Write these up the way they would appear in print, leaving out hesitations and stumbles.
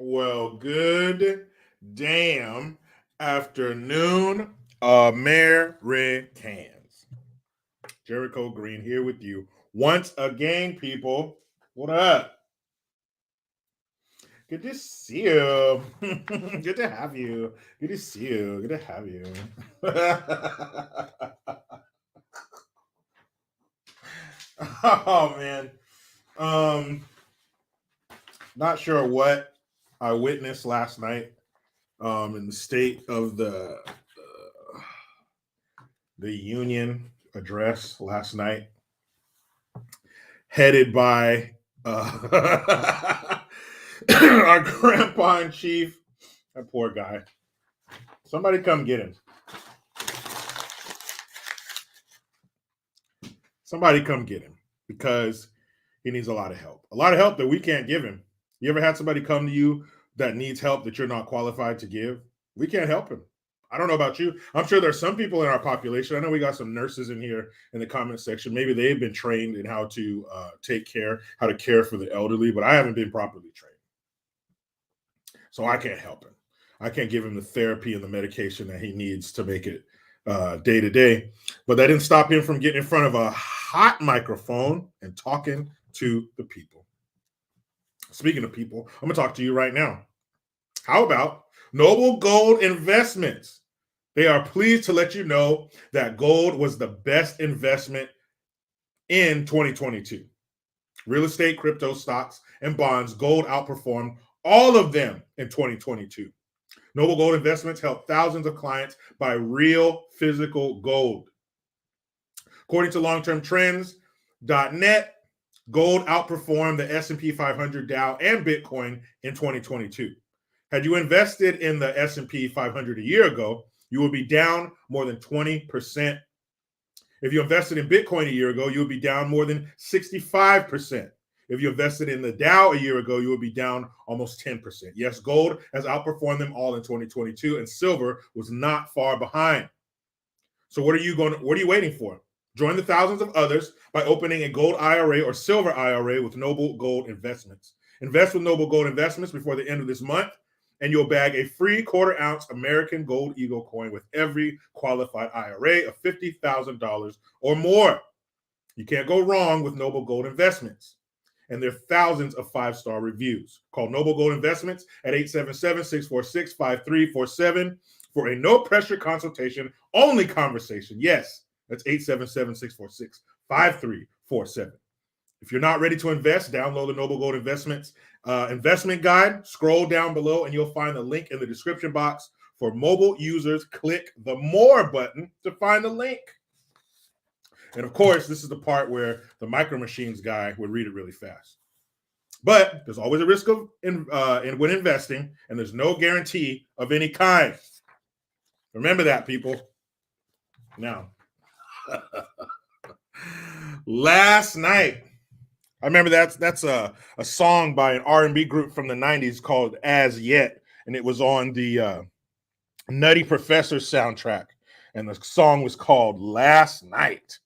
Well, good damn afternoon, Americans. Jericho Green here with you once again, people. What up? Good to see you. Good to have you. Good to see you. Good to have you. Oh man. Um, Not sure what I witnessed last night. In the state of the union address last night, headed by our grandpa in chief. That poor guy. Somebody come get him. Somebody come get him because he needs a lot of help. A lot of help that we can't give him. You ever had somebody come to you that needs help that you're not qualified to give? We can't help him. I don't know about you. I'm sure there's some people in our population. I know we got some nurses in here in the comment section. Maybe they've been trained in how to take care, how to care for the elderly, but I haven't been properly trained. So I can't help him. I can't give him the therapy and the medication that he needs to make it day to day. But that didn't stop him from getting in front of a hot microphone and talking to the people. Speaking of people, I'm going to talk to you right now. How about Noble Gold Investments? They are pleased to let you know that gold was the best investment in 2022. Real estate, crypto, stocks, and bonds, gold outperformed all of them in 2022. Noble Gold Investments helped thousands of clients buy real physical gold. According to long-term trends.net, gold outperformed the S&P 500, Dow, and Bitcoin in 2022. Had you invested in the S&P 500 a year ago, you would be down more than 20%. If you invested in Bitcoin a year ago, you would be down more than 65%. If you invested in the Dow a year ago, you would be down almost 10%. Yes, gold has outperformed them all in 2022, and silver was not far behind. So what are you waiting for? Join the thousands of others by opening a gold IRA or silver IRA with Noble Gold Investments. Invest with Noble Gold Investments before the end of this month, and you'll bag a free quarter-ounce American Gold Eagle coin with every qualified IRA of $50,000 or more. You can't go wrong with Noble Gold Investments. And there are thousands of five-star reviews. Call Noble Gold Investments at 877-646-5347 for a no-pressure consultation, only conversation. Yes, that's 877-646-5347. If you're not ready to invest, download the Noble Gold Investments investment guide. Scroll down below and you'll find the link in the description box. For mobile users, click the More button to find the link. And of course, this is the part where the Micro Machines guy would read it really fast. But there's always a risk of when investing, and there's no guarantee of any kind. Remember that, people. Now, last night, I remember that's a song by an R&B group from the 90s called As Yet, and it was on the Nutty Professor soundtrack, and the song was called Last Night.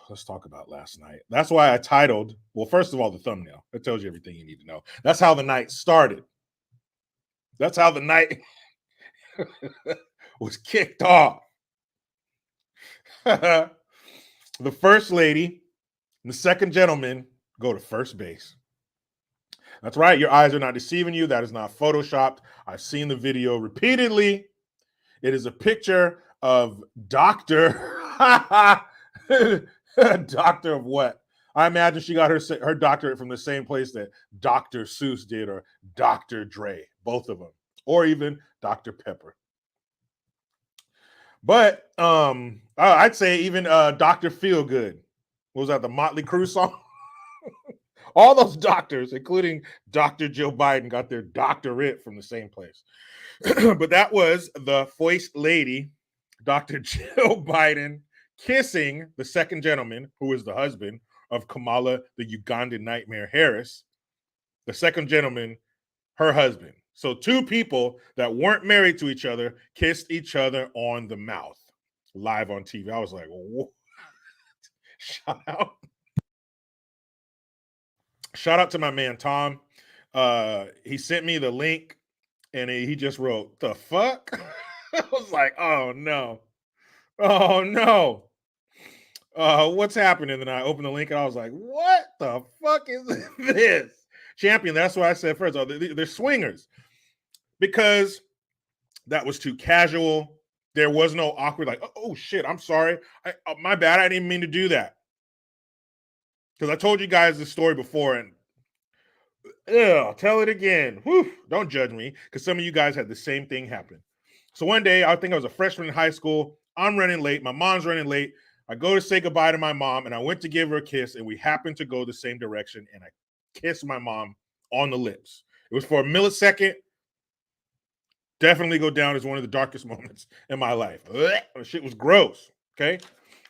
Let's talk about last night. That's why I titled, well, first of all, the thumbnail. It tells you everything you need to know. That's how the night started. That's how the night was kicked off. The first lady and the second gentleman go to first base. That's right. Your eyes are not deceiving you. That is not photoshopped. I've seen the video repeatedly. It is a picture of Dr. Doctor of what? I imagine she got her doctorate from the same place that Dr. Seuss did, or Dr. Dre, both of them, or even Dr. Pepper. But I'd say even Dr. Feelgood. What was that, the Motley Crue song? All those doctors, including Dr. Joe Biden, got their doctorate from the same place. But that was the first lady, Dr. Joe Biden, kissing the second gentleman, who is the husband of Kamala, the Ugandan nightmare Harris. The second gentleman, her husband. So two people that weren't married to each other kissed each other on the mouth live on TV. I was like, what? Shout out to my man Tom. He sent me the link and he just wrote, "The fuck?" I was like, "Oh no. Oh no. What's happening?" And I opened the link and I was like, "What the fuck is this?" Champion, that's why I said first, they're swingers. Because that was too casual. There was no awkward, like, oh shit, I'm sorry. My bad. I didn't mean to do that. Because I told you guys this story before, and I'll tell it again. Whew, don't judge me, because some of you guys had the same thing happen. So one day, I think I was a freshman in high school. I'm running late. My mom's running late. I go to say goodbye to my mom, and I went to give her a kiss, and we happened to go the same direction, and I kissed my mom on the lips. It was for a millisecond. Definitely go down as one of the darkest moments in my life. Shit was gross. Okay.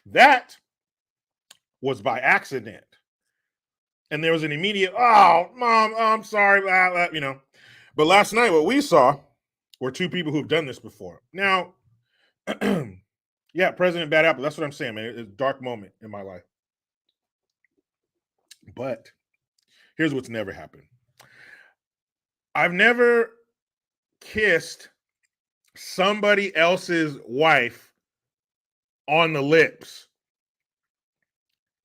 That was by accident. And there was an immediate, "Oh, mom, oh, I'm sorry, blah, blah," you know. But last night, what we saw were two people who've done this before. Now, yeah, President Bad Apple. That's what I'm saying, man. It's a dark moment in my life. But here's what's never happened. I've never kissed somebody else's wife on the lips.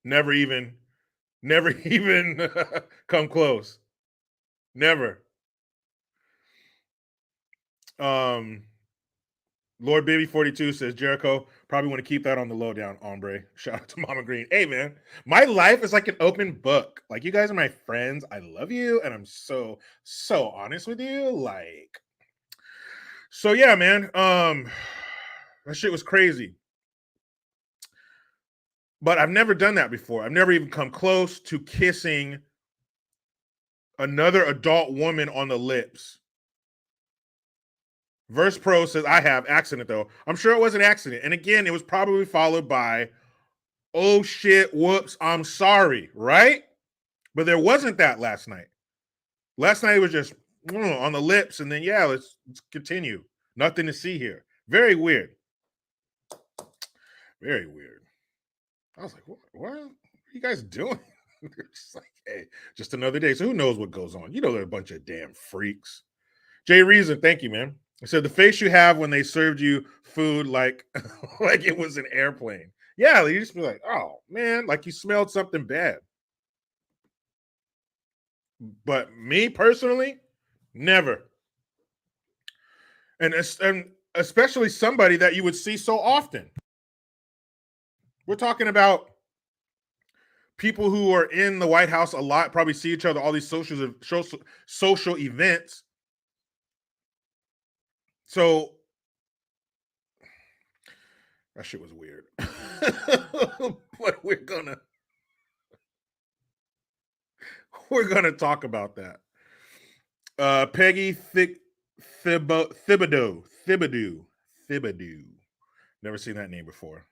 Never even come close. Never. Lord Baby 42 says, Jericho, probably want to keep that on the lowdown, hombre. Shout out to Mama Green. Hey, man, my life is like an open book. Like, you guys are my friends. I love you. And I'm so honest with you. Like, so yeah, man. That shit was crazy. But I've never done that before. I've never even come close to kissing another adult woman on the lips. Verse Pro says, I have accident though. I'm sure it was an accident. And again, it was probably followed by, oh shit, whoops, I'm sorry, right? But there wasn't that last night. Last night it was just on the lips, and then yeah, let's continue. Nothing to see here. Very weird. Very weird. I was like, what are you guys doing? Just like, hey, just another day. So who knows what goes on? You know, they're a bunch of damn freaks. Jay Reason, thank you, man. I said the face you have when they served you food like like it was an airplane. Yeah, you just be like, oh man, like you smelled something bad. But me personally, never. And especially somebody that you would see so often. We're talking about people who are in the White House a lot, probably see each other, all these social events. So that shit was weird. But we're gonna talk about that. Peggy Thibodeau. Never seen that name before.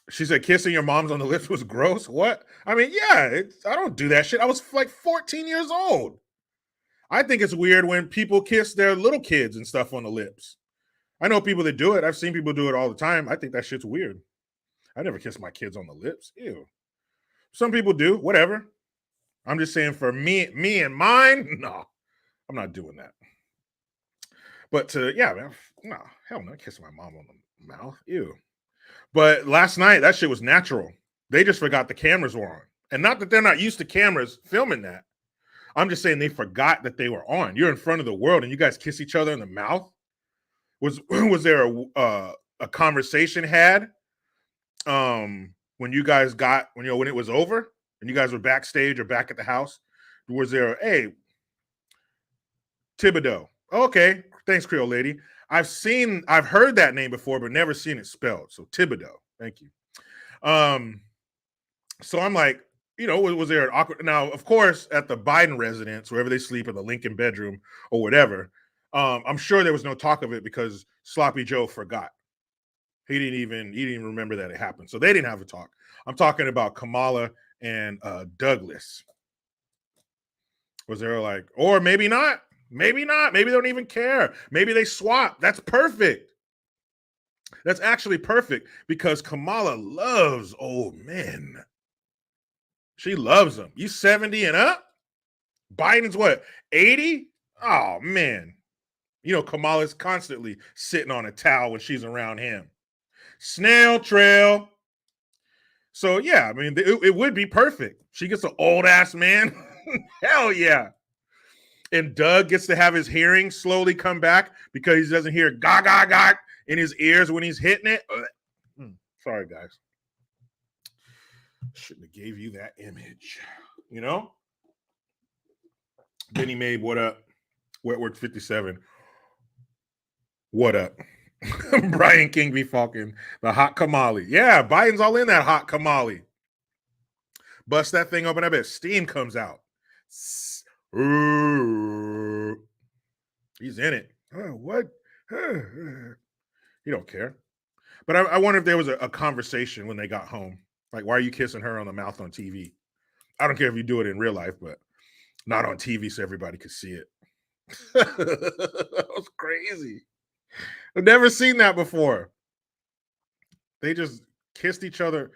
She said kissing your mom's on the lips was gross. What? I mean, yeah, I don't do that shit. I was like 14 years old. I think it's weird when people kiss their little kids and stuff on the lips. I know people that do it. I've seen people do it all the time. I think that shit's weird. I never kiss my kids on the lips. Ew. Some people do. Whatever. I'm just saying for me and mine, no, I'm not doing that. But yeah, man, no, hell no, kissing my mom on the mouth. Ew. But last night, that shit was natural. They just forgot the cameras were on. And not that they're not used to cameras filming that. I'm just saying they forgot that they were on. You're in front of the world and you guys kiss each other in the mouth. Was there a conversation had when you guys got when it was over and you guys were backstage or back at the house? Was there hey Thibodeau? Okay, thanks, Creole lady. I've heard that name before, but never seen it spelled. So Thibodeau, thank you. So I'm like, was there an awkward? Now, of course, at the Biden residence, wherever they sleep in the Lincoln bedroom or whatever, I'm sure there was no talk of it because Sloppy Joe forgot. He didn't even remember that it happened. So they didn't have a talk. I'm talking about Kamala and Douglas. Was there like, or maybe not? Maybe not. Maybe they don't even care. Maybe they swap. That's perfect. That's actually perfect because Kamala loves old men. She loves them. You 70 and up? Biden's what, 80? Oh, man. You know, Kamala's constantly sitting on a towel when she's around him. Snail trail. So, yeah, I mean, it would be perfect. She gets an old ass man. Hell yeah. And Doug gets to have his hearing slowly come back because he doesn't hear ga ga ga in his ears when he's hitting it. Sorry, guys. Shouldn't have gave you that image. You know? Benny Mabe, what up? Wetworth 57. What up? Brian King v. Falcon, the hot Kamali. Yeah, Biden's all in that hot Kamali. Bust that thing open, I bet steam comes out. He's in it. What? He don't care. But I wonder if there was a conversation when they got home. Like, why are you kissing her on the mouth on TV? I don't care if you do it in real life, but not on TV so everybody could see it. That was crazy. I've never seen that before. They just kissed each other.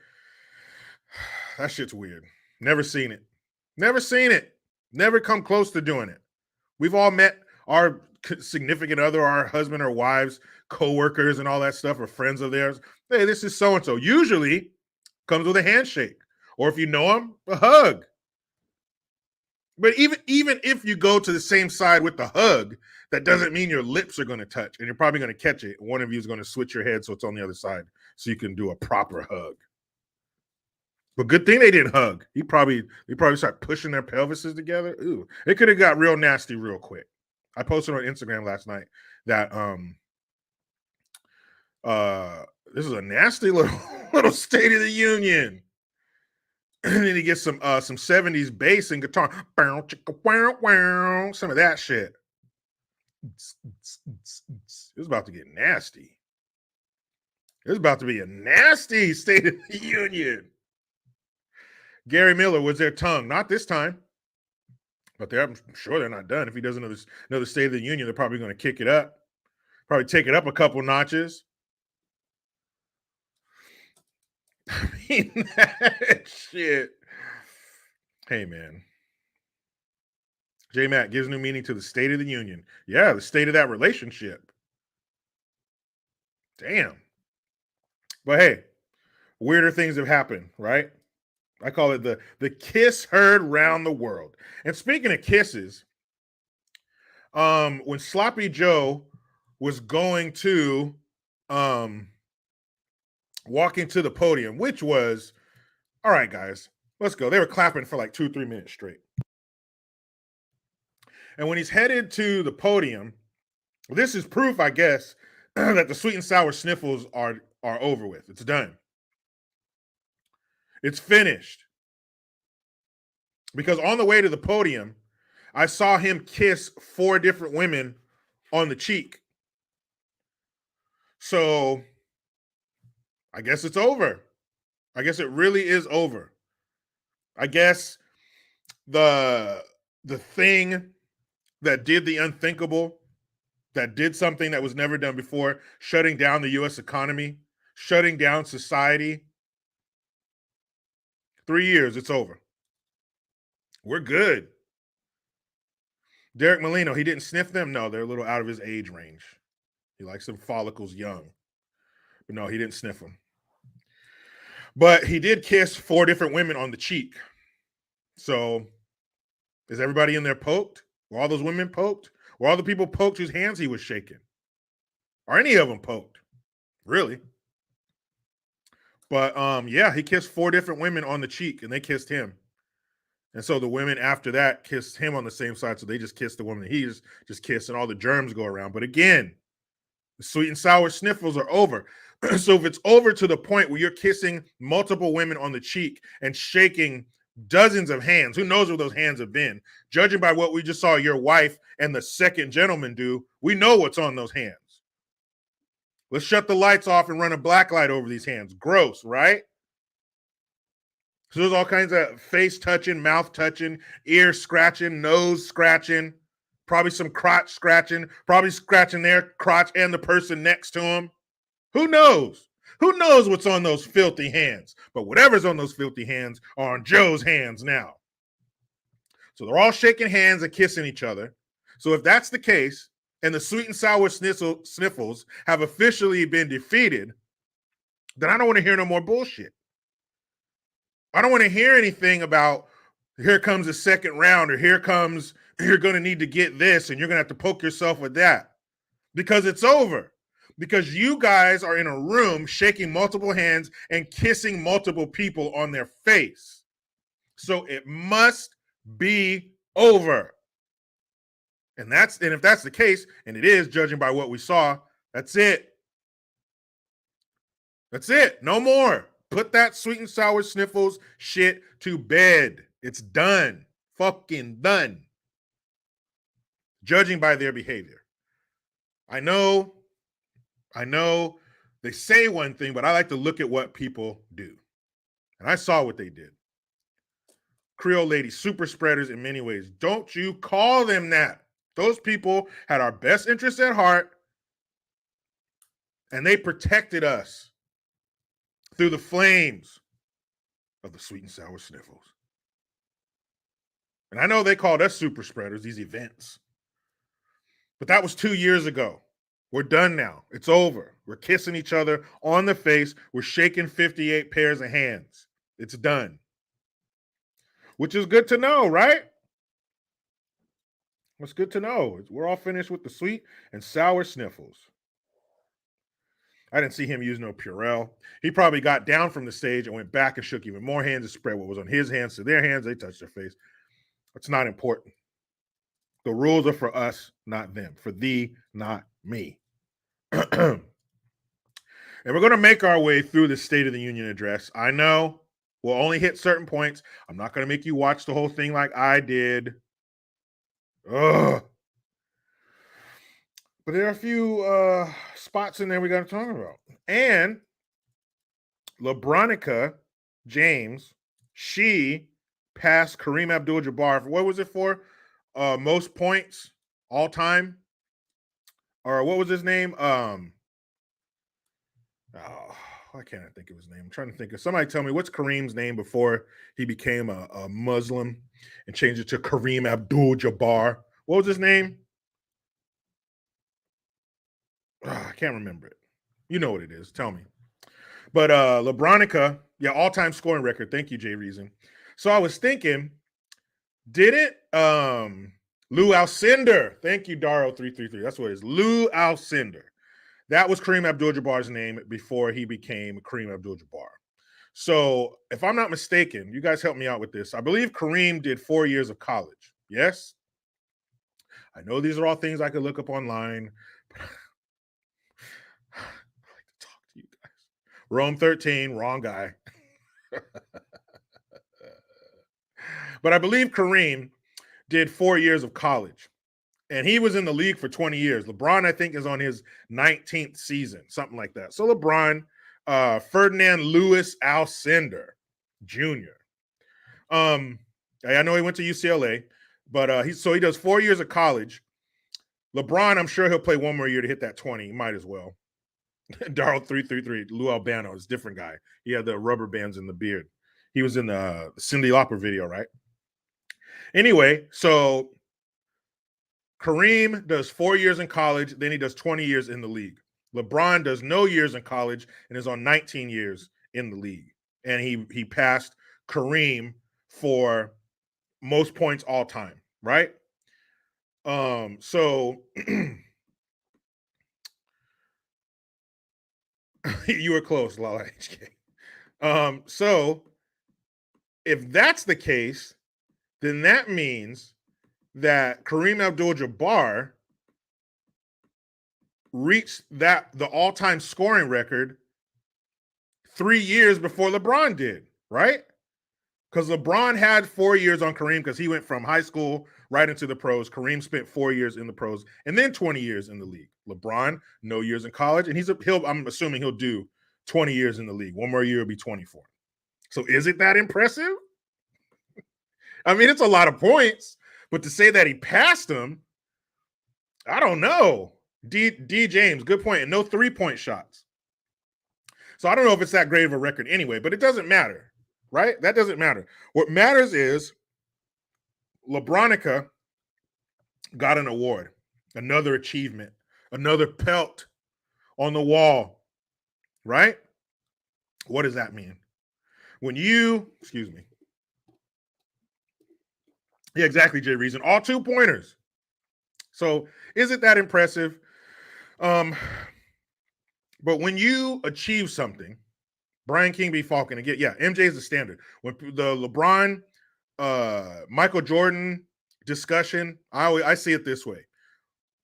That shit's weird. Never seen it. Never seen it. Never come close to doing it. We've all met our significant other, our husband or wives, co-workers and all that stuff, or friends of theirs. Hey, this is so-and-so. Usually comes with a handshake. Or if you know them, a hug. But even if you go to the same side with the hug, that doesn't mean your lips are going to touch, and you're probably going to catch it. One of you is going to switch your head so it's on the other side, so you can do a proper hug. But good thing they didn't hug. They probably start pushing their pelvises together. Ooh, it could have got real nasty real quick. I posted on Instagram last night that this is a nasty little State of the Union. And then he gets some 70s bass and guitar. Some of that shit. It was about to get nasty. It was about to be a nasty State of the Union. Gary Miller was their tongue. Not this time. But I'm sure they're not done. If he does another State of the Union, they're probably going to kick it up. Probably take it up a couple notches. I mean, that shit. Hey, man. J Matt gives new meaning to the State of the Union. Yeah, the state of that relationship. Damn. But hey, weirder things have happened, right? I call it the kiss heard round the world. And speaking of kisses, when Sloppy Joe was going to walking to the podium, which was, all right, guys, let's go. They were clapping for like 2-3 minutes straight. And when he's headed to the podium, this is proof, I guess, that the sweet and sour sniffles are over with. It's done. It's finished. Because on the way to the podium, I saw him kiss 4 different women on the cheek. So I guess it's over. I guess it really is over. I guess the thing that did the unthinkable, that did something that was never done before, shutting down the U.S. economy, shutting down society. 3 years, it's over. We're good. Derek Molino, he didn't sniff them? No, they're a little out of his age range. He likes them follicles young. But no, he didn't sniff them. But he did kiss 4 different women on the cheek. So is everybody in there poked? Were all those women poked? Were all the people poked whose hands he was shaking? Are any of them poked? Really? But yeah, he kissed 4 different women on the cheek, and they kissed him. And so the women after that kissed him on the same side, so they just kissed the woman that he just kissed, and all the germs go around. But again, the sweet and sour sniffles are over. So if it's over to the point where you're kissing multiple women on the cheek and shaking dozens of hands, who knows where those hands have been? Judging by what we just saw your wife and the second gentleman do, we know what's on those hands. Let's shut the lights off and run a black light over these hands. Gross, right? So there's all kinds of face touching, mouth touching, ear scratching, nose scratching, probably some crotch scratching, probably scratching their crotch and the person next to him. Who knows? Who knows what's on those filthy hands? But whatever's on those filthy hands are on Joe's hands now. So they're all shaking hands and kissing each other. So if that's the case, and the sweet and sour sniffles have officially been defeated, then I don't want to hear no more bullshit. I don't want to hear anything about here comes the second round, or here comes, you're going to need to get this and you're going to have to poke yourself with that, because it's over. Because you guys are in a room shaking multiple hands and kissing multiple people on their face. So it must be over. And if that's the case, and it is, judging by what we saw, that's it. That's it. No more. Put that sweet and sour sniffles shit to bed. It's done. Fucking done. Judging by their behavior. I know they say one thing, but I like to look at what people do. And I saw what they did. Creole ladies, super spreaders in many ways. Don't you call them that. Those people had our best interests at heart, and they protected us through the flames of the sweet and sour sniffles. And I know they called us super spreaders, these events. But that was 2 years ago. We're done now. It's over. We're kissing each other on the face. We're shaking 58 pairs of hands. It's done. Which is good to know, right? It's good to know. We're all finished with the sweet and sour sniffles. I didn't see him use no Purell. He probably got down from the stage and went back and shook even more hands and spread what was on his hands to their hands. They touched their face. It's not important. The rules are for us, not them. For thee, not me. And we're going to make our way through the State of the Union address. I know we'll only hit certain points. I'm not going to make you watch the whole thing like I did. Ugh. But there are a few spots in there we got to talk about. And Lebronica James, she passed Kareem Abdul-Jabbar. What was it for? Most points all time? Or what was his name? Why can't I think of his name? I'm trying to think of somebody. Tell me, what's Kareem's name before he became a Muslim and changed it to Kareem Abdul-Jabbar? What was his name? I can't remember it. You know what it is. Tell me. But Lebronica, yeah, all-time scoring record. Thank you, Jay Reason. So I was thinking, didn't Lou Alcindor? Thank you, Daro333. That's what it is. Lou Alcindor. That was Kareem Abdul-Jabbar's name before he became Kareem Abdul-Jabbar. So if I'm not mistaken, you guys help me out with this. I believe Kareem did 4 years of college. Yes? I know these are all things I could look up online. But I like to talk to you guys. Rome 13, wrong guy. But I believe Kareem did 4 years of college. And he was in the league for 20 years. LeBron, I think, is on his 19th season, something like that. So LeBron, Ferdinand Lewis Alcindor Jr. I know he went to UCLA, but he does 4 years of college. LeBron, I'm sure he'll play one more year to hit that 20. He might as well. Darryl333, Lou Albano is a different guy. He had the rubber bands in the beard. He was in the Cyndi Lauper video, right? Anyway, so Kareem does 4 years in college, then he does 20 years in the league. LeBron does no years in college and is on 19 years in the league. And he passed Kareem for most points all time, right? So you were close, Lala HK. So if that's the case, then that means that Kareem Abdul-Jabbar reached the all-time scoring record 3 years before LeBron did, right? Because LeBron had 4 years on Kareem because he went from high school right into the pros. Kareem spent 4 years in the pros and then 20 years in the league. LeBron, no years in college, and I'm assuming he'll do 20 years in the league. One more year will be 24. So is it that impressive? I mean, it's a lot of points, but to say that he passed him, I don't know. D James, good point. And no 3-point shots. So I don't know if it's that great of a record anyway, but it doesn't matter, right? That doesn't matter. What matters is Lebronica got an award, another achievement, another pelt on the wall, right? What does that mean? When you, excuse me. Yeah, exactly, Jay Reason. All 2-pointers. So isn't that impressive? Um, but when you achieve something, Brian King be Falcon again. Yeah, MJ is the standard. When the LeBron, Michael Jordan discussion, I see it this way.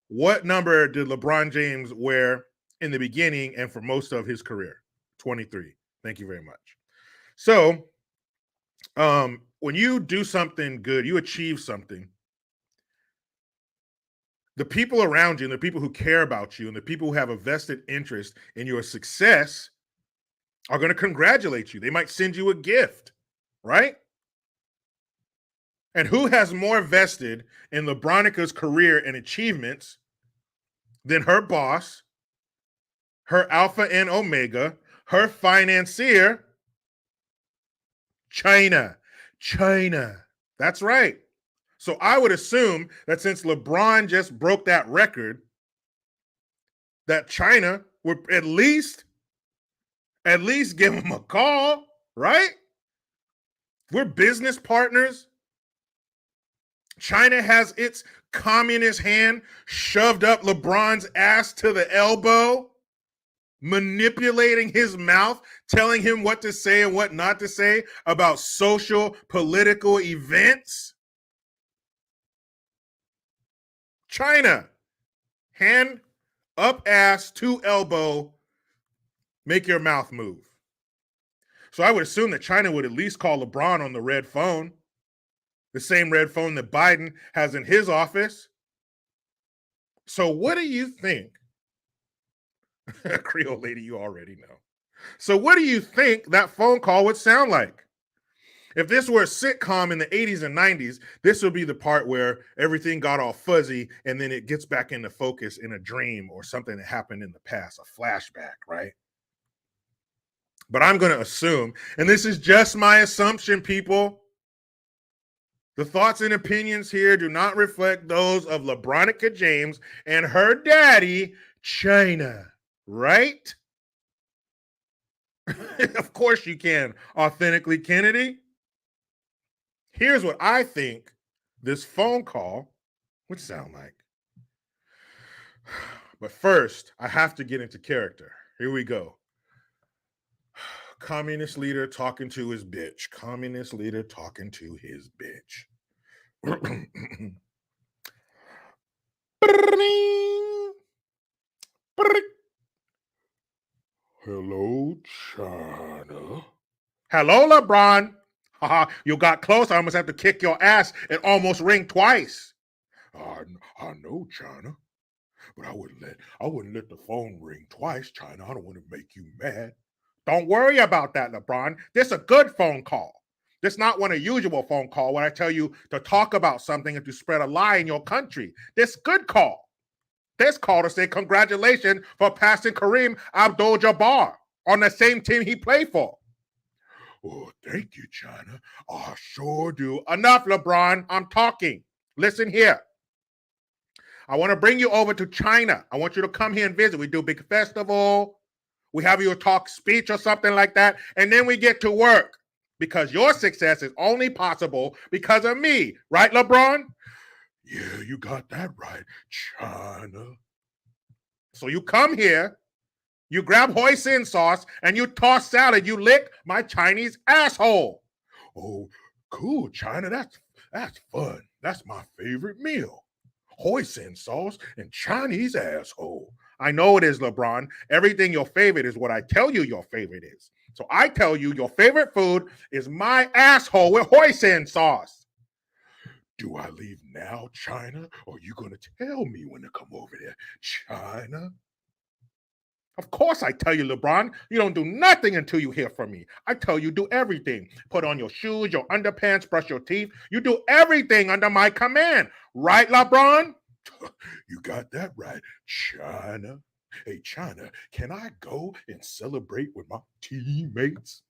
What number did LeBron James wear in the beginning and for most of his career? 23. Thank you very much. So, when you do something good, you achieve something, the people around you and the people who care about you and the people who have a vested interest in your success are going to congratulate you. They might send you a gift, right? And who has more vested in Lebronica's career and achievements than her boss, her alpha and omega, her financier? China. China. That's right. So I would assume that since LeBron just broke that record, that China would at least give him a call, right? We're business partners. China has its communist hand shoved up LeBron's ass to the elbow, manipulating his mouth, telling him what to say and what not to say about social, political events. China, hand up ass to elbow, make your mouth move. So I would assume that China would at least call LeBron on the red phone, the same red phone that Biden has in his office. So what do you think? Creole lady, you already know. So what do you think that phone call would sound like? If this were a sitcom in the 80s and 90s, this would be the part where everything got all fuzzy and then it gets back into focus in a dream or something that happened in the past, a flashback, right? But I'm going to assume, and this is just my assumption, people, the thoughts and opinions here do not reflect those of Lebronica James and her daddy, China, right? Of course you can, authentically Kennedy. Here's what I think this phone call would sound like. But first, I have to get into character. Here we go. Communist leader talking to his bitch. Communist leader talking to his bitch. Hello, China. Hello, LeBron. Haha, you got close. I almost have to kick your ass. It almost ring twice. I know, China, but I wouldn't let the phone ring twice, China. I don't want to make you mad. Don't worry about that, LeBron. This is a good phone call. This is not one of usual phone call when I tell you to talk about something and to spread a lie in your country. This good call. This call to say congratulations for passing Kareem Abdul-Jabbar on the same team he played for. Oh, thank you, China. I sure do. Enough, LeBron. I'm talking. Listen here. I want to bring you over to China. I want you to come here and visit. We do a big festival. We have you talk speech or something like that. And then we get to work because your success is only possible because of me. Right, LeBron? Yeah, you got that right, China. So you come here, you grab hoisin sauce, and you toss salad. You lick my Chinese asshole. Oh, cool, China. That's fun. That's my favorite meal. Hoisin sauce and Chinese asshole. I know it is, LeBron. Everything your favorite is what I tell you your favorite is. So I tell you your favorite food is my asshole with hoisin sauce. Do I leave now, China, or are you going to tell me when to come over there, China? Of course I tell you, LeBron. You don't do nothing until you hear from me. I tell you do everything. Put on your shoes, your underpants, brush your teeth. You do everything under my command. Right, LeBron? You got that right, China. Hey, China, can I go and celebrate with my teammates?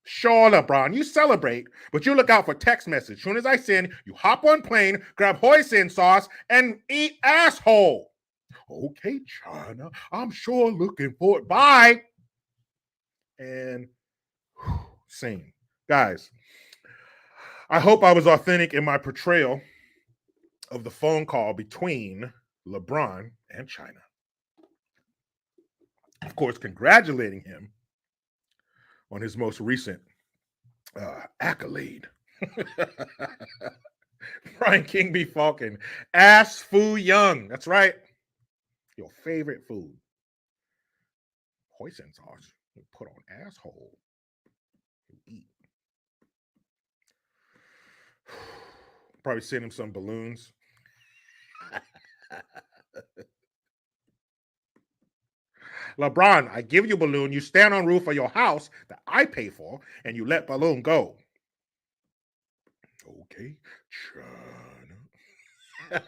Sure, LeBron, you celebrate, but you look out for text message. Soon as I send, you hop on plane, grab hoisin sauce, and eat asshole. Okay, China, I'm sure looking for it. Bye. And scene. Guys, I hope I was authentic in my portrayal of the phone call between LeBron and China. Of course, congratulating him on his most recent accolade. Brian King B. Falcon, ass foo young. That's right. Your favorite food. Hoisin sauce. You put on asshole. You eat. Probably send him some balloons. LeBron, I give you balloon. You stand on roof of your house that I pay for, and you let balloon go. Okay, China.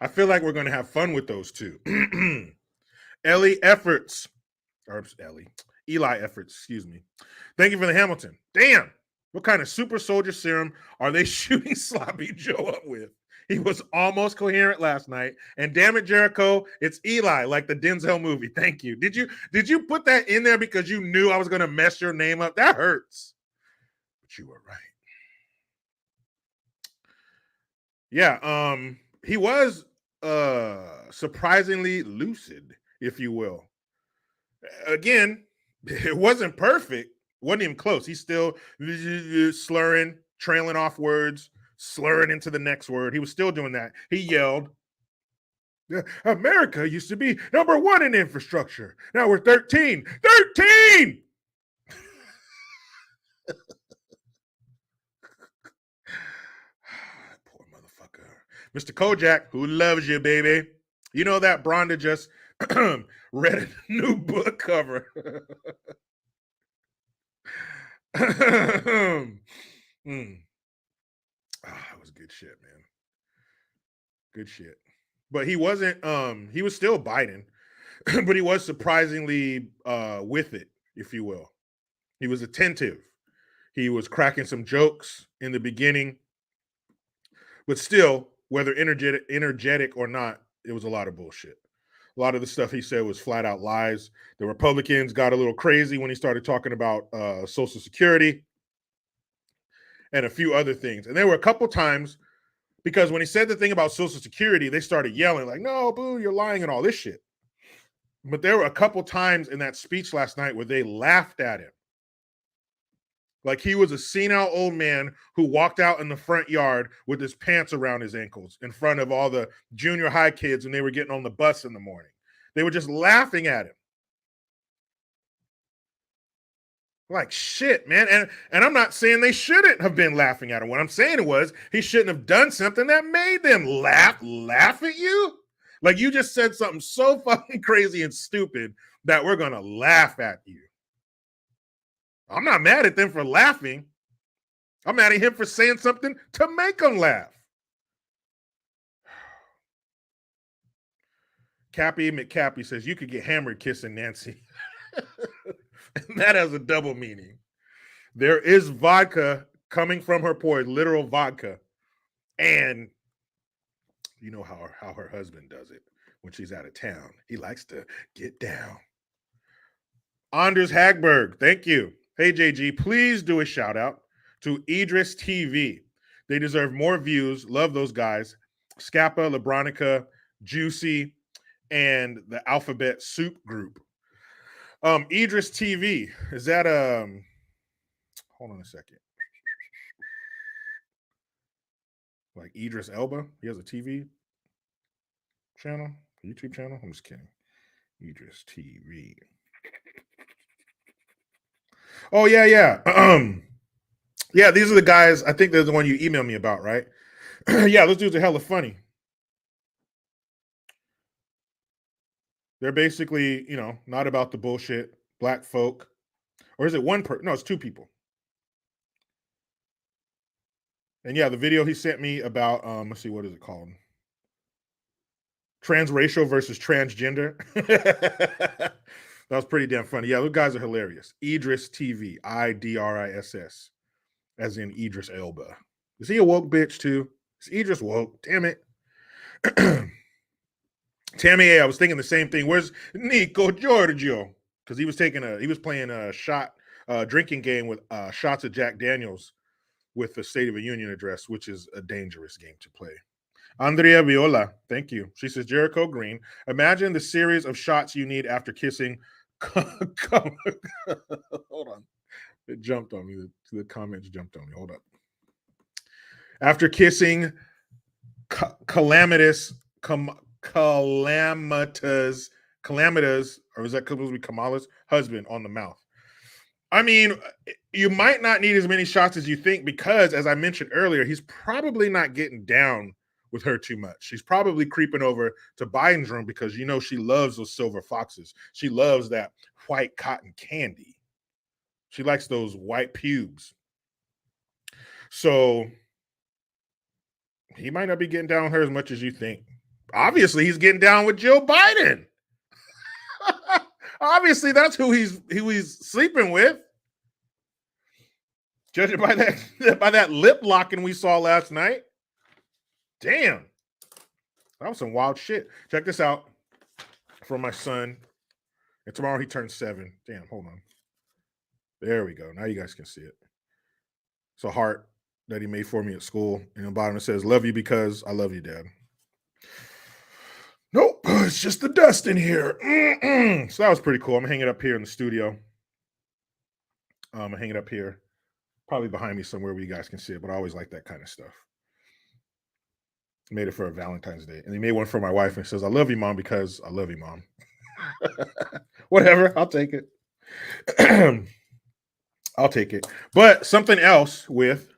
I feel like we're going to have fun with those two. Ellie Efforts, or Eli Efforts, excuse me. Thank you for the Hamilton. Damn, what kind of super soldier serum are they shooting Sloppy Joe up with? He was almost coherent last night. And damn it, Jericho, it's Eli, like the Denzel movie. Thank you. Did you put that in there because you knew I was going to mess your name up? That hurts. But you were right. Yeah, he was surprisingly lucid, if you will. Again, it wasn't perfect. It wasn't even close. He's still slurring, trailing off words, slurring into the next word. He was still doing that. He yelled, America used to be number 1 in infrastructure. Now we're 13. 13! Poor motherfucker. Mr. Kojak, who loves you, baby. You know that Bronda just read a new book cover. That was good shit, man. Good shit. But he wasn't, he was still Biden, but he was surprisingly with it, if you will. He was attentive. He was cracking some jokes in the beginning, but still, whether energetic or not, it was a lot of bullshit. A lot of the stuff he said was flat out lies. The Republicans got a little crazy when he started talking about Social Security and a few other things. And there were a couple times, because when he said the thing about Social Security, they started yelling like, no, boo, you're lying and all this shit. But there were a couple times in that speech last night where they laughed at him. Like he was a senile old man who walked out in the front yard with his pants around his ankles in front of all the junior high kids when they were getting on the bus in the morning. They were just laughing at him. Like shit, man. And I'm not saying they shouldn't have been laughing at him. What I'm saying was he shouldn't have done something that made them laugh at you. Like you just said something so fucking crazy and stupid that we're gonna laugh at you. I'm not mad at them for laughing. I'm mad at him for saying something to make them laugh. Cappy McCappy says you could get hammered kissing Nancy. And that has a double meaning. There is vodka coming from her pores, literal vodka. And you know how her husband does it when she's out of town. He likes to get down. Anders Hagberg, thank you. Hey, JG, please do a shout out to Idris TV. They deserve more views. Love those guys. Scappa, Lebronica, Juicy, and the Alphabet Soup Group. Idris TV, is that hold on a second. Like Idris Elba? He has a TV channel, YouTube channel? I'm just kidding. Idris TV. Oh, yeah. Yeah, these are the guys. I think they're the one you emailed me about, right? Yeah, those dudes are hella funny. They're basically, not about the bullshit. Black folk. Or is it one person? No, it's two people. And yeah, the video he sent me about, let's see, what is it called? Transracial versus transgender. That was pretty damn funny. Yeah, those guys are hilarious. Idris TV, Idriss, as in Idris Elba. Is he a woke bitch too? Is Idris woke? Damn it. Tammy A, I was thinking the same thing. Where's Nico Giorgio? Because he was playing a drinking game with shots of Jack Daniels with the State of the Union address, which is a dangerous game to play. Andrea Viola, thank you. She says, Jericho Green, imagine the series of shots you need after kissing. Hold on. It jumped on me. The comments jumped on me. Hold up. After kissing calamitous, or is that supposed to be Kamala's husband on the mouth? I mean, you might not need as many shots as you think because, as I mentioned earlier, he's probably not getting down with her too much. She's probably creeping over to Biden's room because she loves those silver foxes. She loves that white cotton candy. She likes those white pubes. So he might not be getting down with her as much as you think. Obviously, he's getting down with Joe Biden. Obviously, that's who he's sleeping with. Judging by that lip locking we saw last night. Damn. That was some wild shit. Check this out from my son. And tomorrow he turns 7. Damn, hold on. There we go. Now you guys can see it. It's a heart that he made for me at school. And on the bottom it says, love you because I love you, Dad. Nope, it's just the dust in here. So that was pretty cool. I'm going to hang it up here in the studio. I'm going to hang it up here. Probably behind me somewhere where you guys can see it, but I always like that kind of stuff. I made it for a Valentine's Day. And he made one for my wife and says, I love you, Mom, because I love you, Mom. Whatever, I'll take it. I'll take it. But something else with,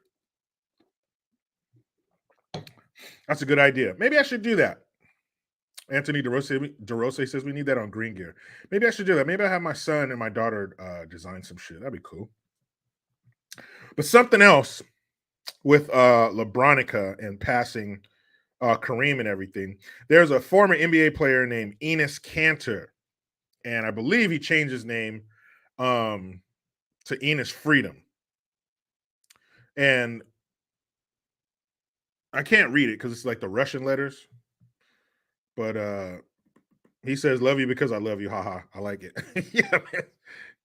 that's a good idea. Maybe I should do that. Anthony DeRose says we need that on Green Gear. Maybe I should do that. Maybe I have my son and my daughter design some shit. That'd be cool. But something else with Lebronica and passing Kareem and everything. There's a former NBA player named Enes Kanter, and I believe he changed his name to Enes Freedom. And I can't read it because it's like the Russian letters. But he says, love you because I love you. Haha. I like it. Yeah, man.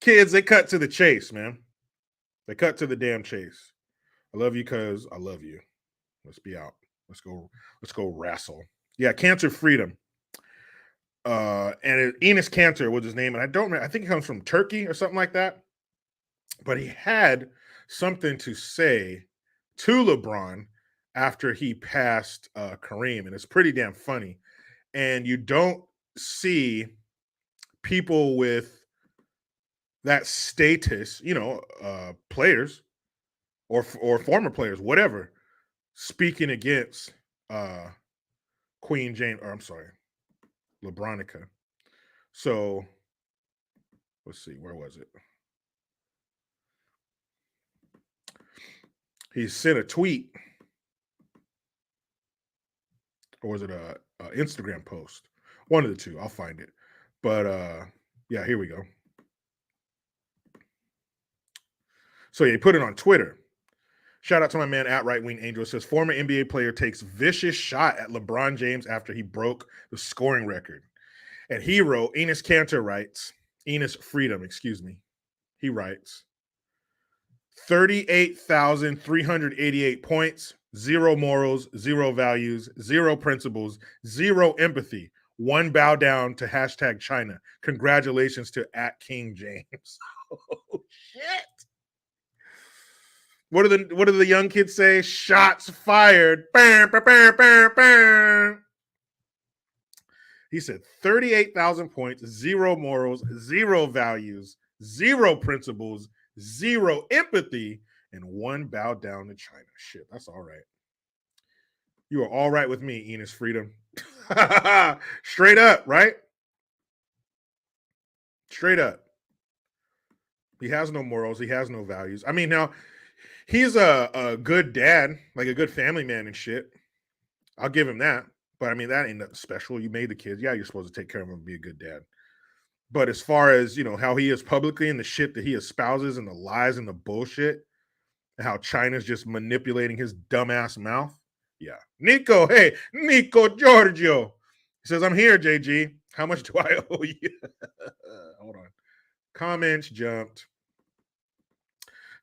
Kids, they cut to the chase, man. They cut to the damn chase. I love you because I love you. Let's be out. Let's go wrestle. Yeah, Cancer Freedom. And Enes Kanter was his name. And I don't remember. I think he comes from Turkey or something like that. But he had something to say to LeBron after he passed Kareem. And it's pretty damn funny. And you don't see people with that status, players or former players, whatever, speaking against Queen Jane, or I'm sorry, Lebronica. So let's see, where was it? He sent a tweet, or was it a Instagram post? One of the two. I'll find it. But yeah, here we go. So he put it on Twitter. Shout out to my man at Right Wing Angel. It says former NBA player takes vicious shot at LeBron James after he broke the scoring record. And he wrote, Enes Kanter writes, Enes Freedom, excuse me. He writes, 38,388 points, 0 morals, 0 values, 0 principles, 0 empathy. 1 bow down to hashtag China. Congratulations to at King James. Oh, shit. What do the young kids say? Shots fired. Bam, bam, bam, bam, bam. He said 38,000 points, 0 morals, 0 values, 0 principles, 0 empathy, and 1 bow down to China. Shit, that's all right. You are all right with me, Enes Freedom. Straight up, right? Straight up. He has no morals. He has no values. I mean, now, he's a good dad, like a good family man and shit. I'll give him that. But I mean, that ain't nothing special. You made the kids. Yeah, you're supposed to take care of them and be a good dad. But as far as, how he is publicly and the shit that he espouses and the lies and the bullshit, and how China's just manipulating his dumbass mouth. Yeah. Nico, hey, Nico Giorgio. He says, I'm here, JG. How much do I owe you? Hold on. Comments jumped.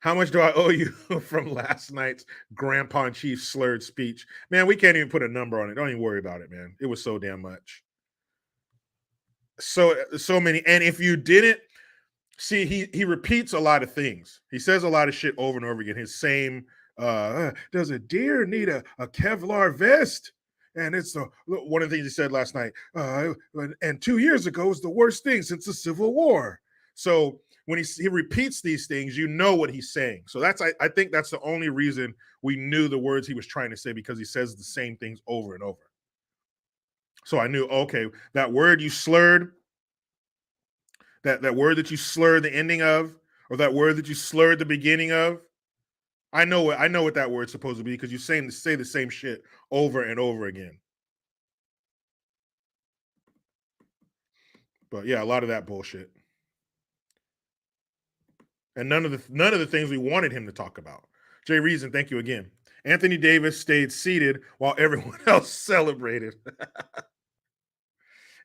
How much do I owe you from last night's Grandpa in Chief slurred speech? Man, we can't even put a number on it. Don't even worry about it, man. It was so damn much. So many. And if you didn't see, he repeats a lot of things. He says a lot of shit over and over again. His same, does a deer need a Kevlar vest? And it's one of the things he said last night. And 2 years ago was the worst thing since the Civil War. So when he repeats these things, you know what he's saying. So I think that's the only reason we knew the words he was trying to say, because he says the same things over and over. So I knew, okay, that word you slurred, that word that you slurred the ending of, or that word that you slurred the beginning of, I know what that word's supposed to be, because you say the same shit over and over again. But yeah, a lot of that bullshit. And none of the things we wanted him to talk about. Jay Reason, thank you again. Anthony Davis stayed seated while everyone else celebrated.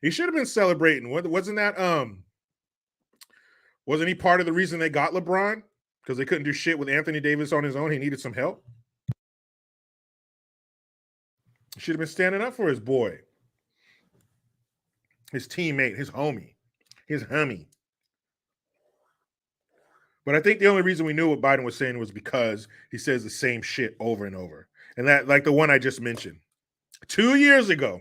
He should have been celebrating. Wasn't he part of the reason they got LeBron? Because they couldn't do shit with Anthony Davis on his own. He needed some help. He should have been standing up for his boy, his teammate, his homie, his hummy. But I think the only reason we knew what Biden was saying was because he says the same shit over and over. And that, like the one I just mentioned, 2 years ago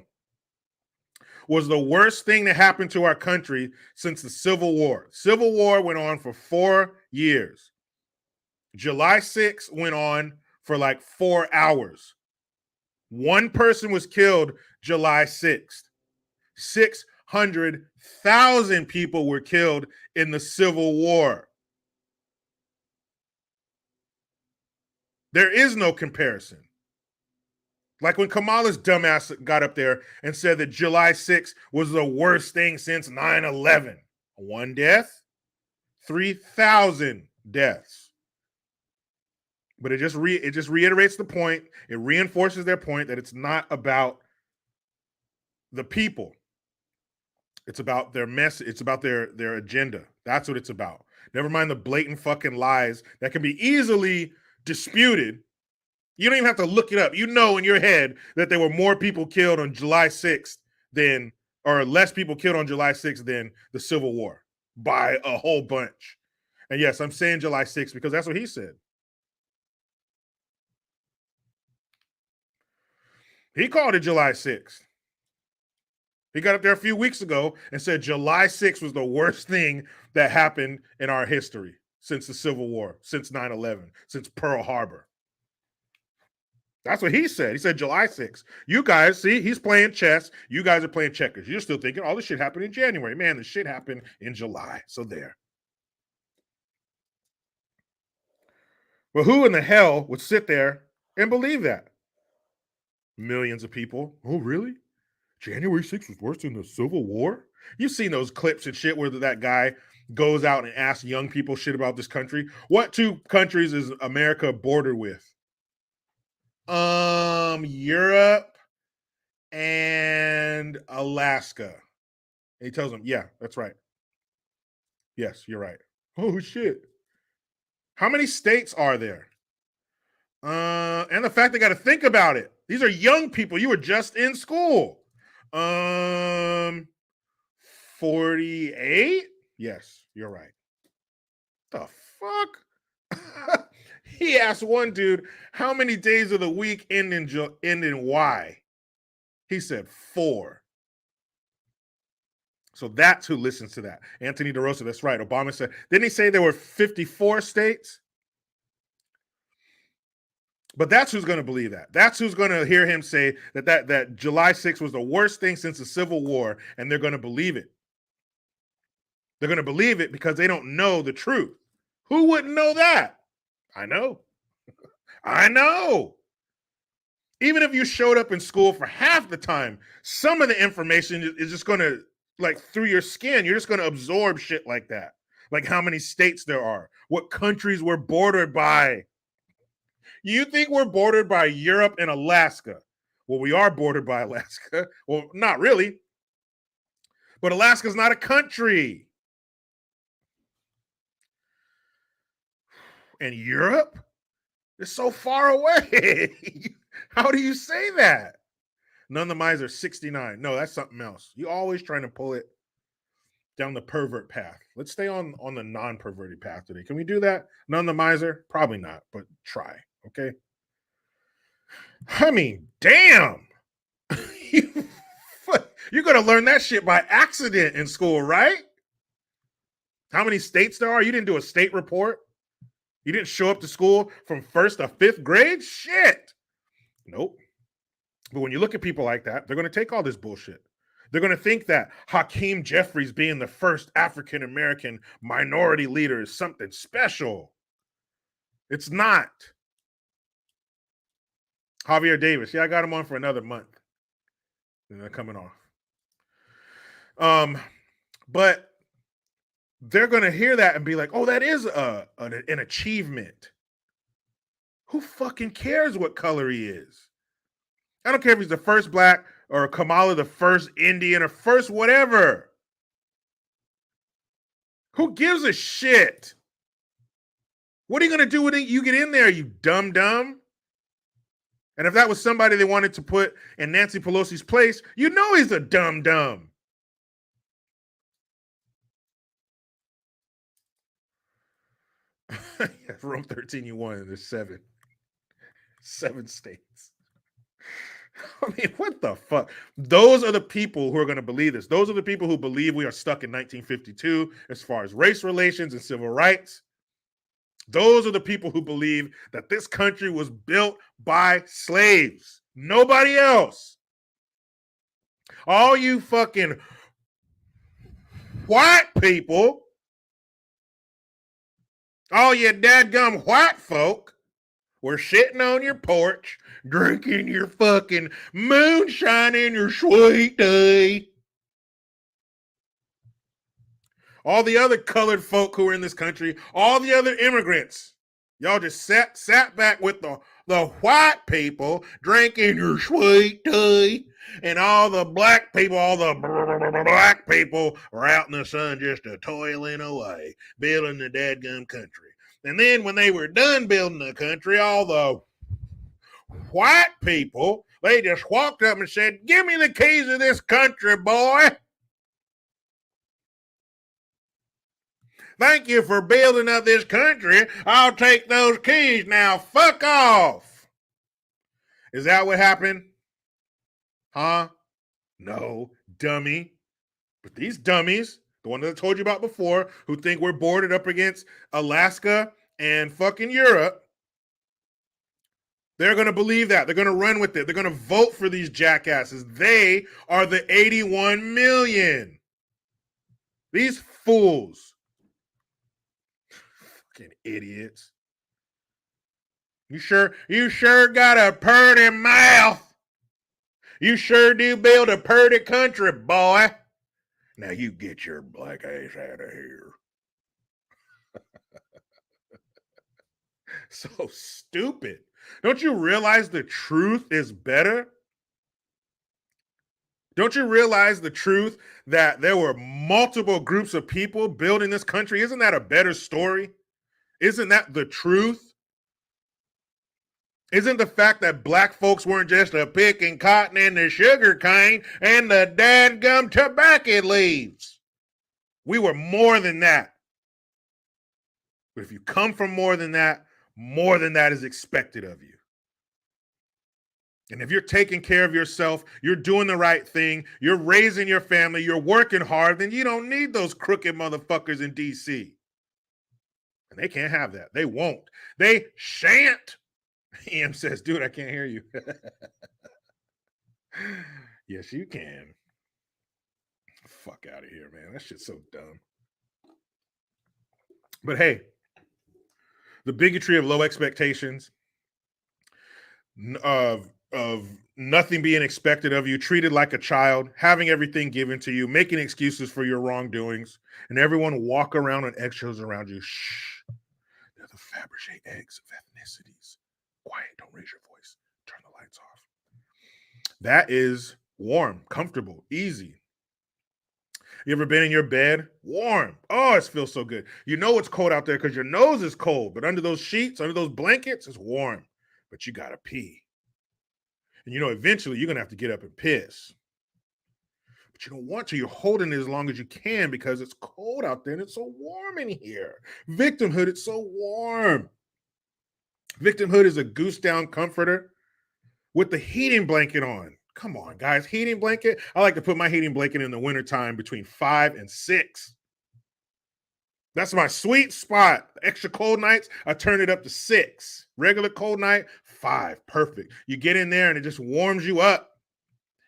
was the worst thing that happened to our country since the Civil War. Civil War went on for 4 years. July 6th went on for like 4 hours. One person was killed July 6th. 600,000 people were killed in the Civil War. There is no comparison. Like when Kamala's dumbass got up there and said that July 6th was the worst thing since 9/11. 1 death, 3,000 deaths. But it just reiterates the point. It reinforces their point that it's not about the people. It's about their message. It's about their agenda. That's what it's about. Never mind the blatant fucking lies that can be easily disputed. You don't even have to look it up. You know in your head that there were more people killed on July 6th or less people killed on July 6th than the Civil War by a whole bunch. And yes, I'm saying July 6th because that's what he said. He called it July 6th. He got up there a few weeks ago and said July 6th was the worst thing that happened in our history since the Civil War, since 9/11, since Pearl Harbor. That's what he said. He said July 6th. You guys, see, he's playing chess. You guys are playing checkers. You're still thinking all this shit happened in January. Man, this shit happened in July. So there. But who in the hell would sit there and believe that? Millions of people. Oh, really? January 6th was worse than the Civil War? You've seen those clips and shit where that guy goes out and asks young people shit about this country. What 2 countries is America bordered with? Europe and Alaska. And he tells them, yeah, that's right. Yes, you're right. Oh, shit. How many states are there? And the fact they got to think about it. These are young people. You were just in school. 48? Yes, you're right. The fuck? He asked one dude, how many days of the week end in Y? He said 4. So that's who listens to that. Anthony DeRosa, that's right. Obama said, didn't he say there were 54 states? But that's who's going to believe that. That's who's going to hear him say that July 6th was the worst thing since the Civil War, and they're going to believe it. They're going to believe it because they don't know the truth. Who wouldn't know that? I know. I know. Even if you showed up in school for half the time, some of the information is just going to like through your skin. You're just going to absorb shit like that. Like how many states there are, what countries we're bordered by. You think we're bordered by Europe and Alaska? Well, we are bordered by Alaska. Well, not really. But Alaska's not a country. And Europe is so far away. How do you say that? None of the miser 69. No, that's something else. You always trying to pull it down the pervert path. Let's stay on the non-perverted path today. Can we do that? None of the miser? Probably not, but try. Okay. I mean, damn. You're going to learn that shit by accident in school, right? How many states there are? You didn't do a state report? You didn't show up to school from 1st to 5th grade? Shit. Nope. But when you look at people like that, they're going to take all this bullshit. They're going to think that Hakeem Jeffries being the first African-American minority leader is something special. It's not. Javier Davis. Yeah, I got him on for another month. And they're coming off. But they're going to hear that and be like, oh, that is an achievement. Who fucking cares what color he is? I don't care if he's the first black or Kamala the first Indian or first whatever. Who gives a shit? What are you going to do when you get in there, you dumb? And if that was somebody they wanted to put in Nancy Pelosi's place, you know he's a dumb. Room 13, you won. There's 7 states. I mean, what the fuck? Those are the people who are going to believe this. Those are the people who believe we are stuck in 1952 as far as race relations and civil rights. Those are the people who believe that this country was built by slaves. Nobody else. All you fucking white people, all you dadgum white folk, were sitting on your porch, drinking your fucking moonshine in your sweet tea. All the other colored folk who were in this country, all the other immigrants, y'all just sat back with the white people drinking your sweet tea, and all the black people were out in the sun just toiling away, building the dadgum country. And then when they were done building the country, all the white people, they just walked up and said, "Give me the keys of this country, boy. Thank you for building up this country. I'll take those keys now. Fuck off." Is that what happened? Huh? No, dummy. But these dummies, the one that I told you about before, who think we're bordered up against Alaska and fucking Europe, they're going to believe that. They're going to run with it. They're going to vote for these jackasses. They are the 81 million. These fools. Fucking idiots. You sure got a purty mouth. You sure do build a purty country, boy. Now you get your black ass out of here. So stupid. Don't you realize the truth is better? Don't you realize the truth that there were multiple groups of people building this country? Isn't that a better story? Isn't that the truth? Isn't the fact that black folks weren't just a picking cotton and the sugar cane and the dadgum tobacco leaves? We were more than that. But if you come from more than that is expected of you. And if you're taking care of yourself, you're doing the right thing, you're raising your family, you're working hard, then you don't need those crooked motherfuckers in DC. And they can't have that. They won't. They shan't. EM says, dude, I can't hear you. Yes, you can. Fuck out of here, man. That shit's so dumb. But hey, the bigotry of low expectations, of of nothing being expected of you, treated like a child, having everything given to you, making excuses for your wrongdoings, and everyone walk around on eggshells around you. Shh, they're the Fabergé eggs of ethnicities. Quiet, don't raise your voice. Turn the lights off. That is warm, comfortable, easy. You ever been in your bed? Warm. Oh, it feels so good. You know it's cold out there because your nose is cold, but under those sheets, under those blankets, it's warm. But you gotta pee. And you know, eventually you're gonna have to get up and piss. But you don't want to. You're holding it as long as you can because it's cold out there and it's so warm in here. Victimhood, it's so warm. Victimhood is a goose down comforter with the heating blanket on. Come on, guys. Heating blanket. I like to put my heating blanket in the wintertime between 5 and 6. That's my sweet spot. Extra cold nights, I turn it up to 6. Regular cold night, 5. Perfect. You get in there and it just warms you up.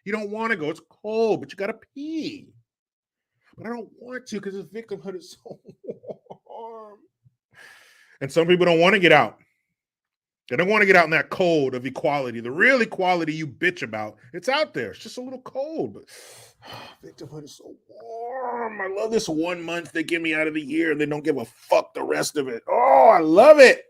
You don't want to go. It's cold, but you got to pee. But I don't want to because the victimhood is so warm. And some people don't want to get out. They don't want to get out in that cold of equality. The real equality you bitch about, it's out there. It's just a little cold. But victimhood is so warm. I love this 1 month they give me out of the year and they don't give a fuck the rest of it. Oh, I love it.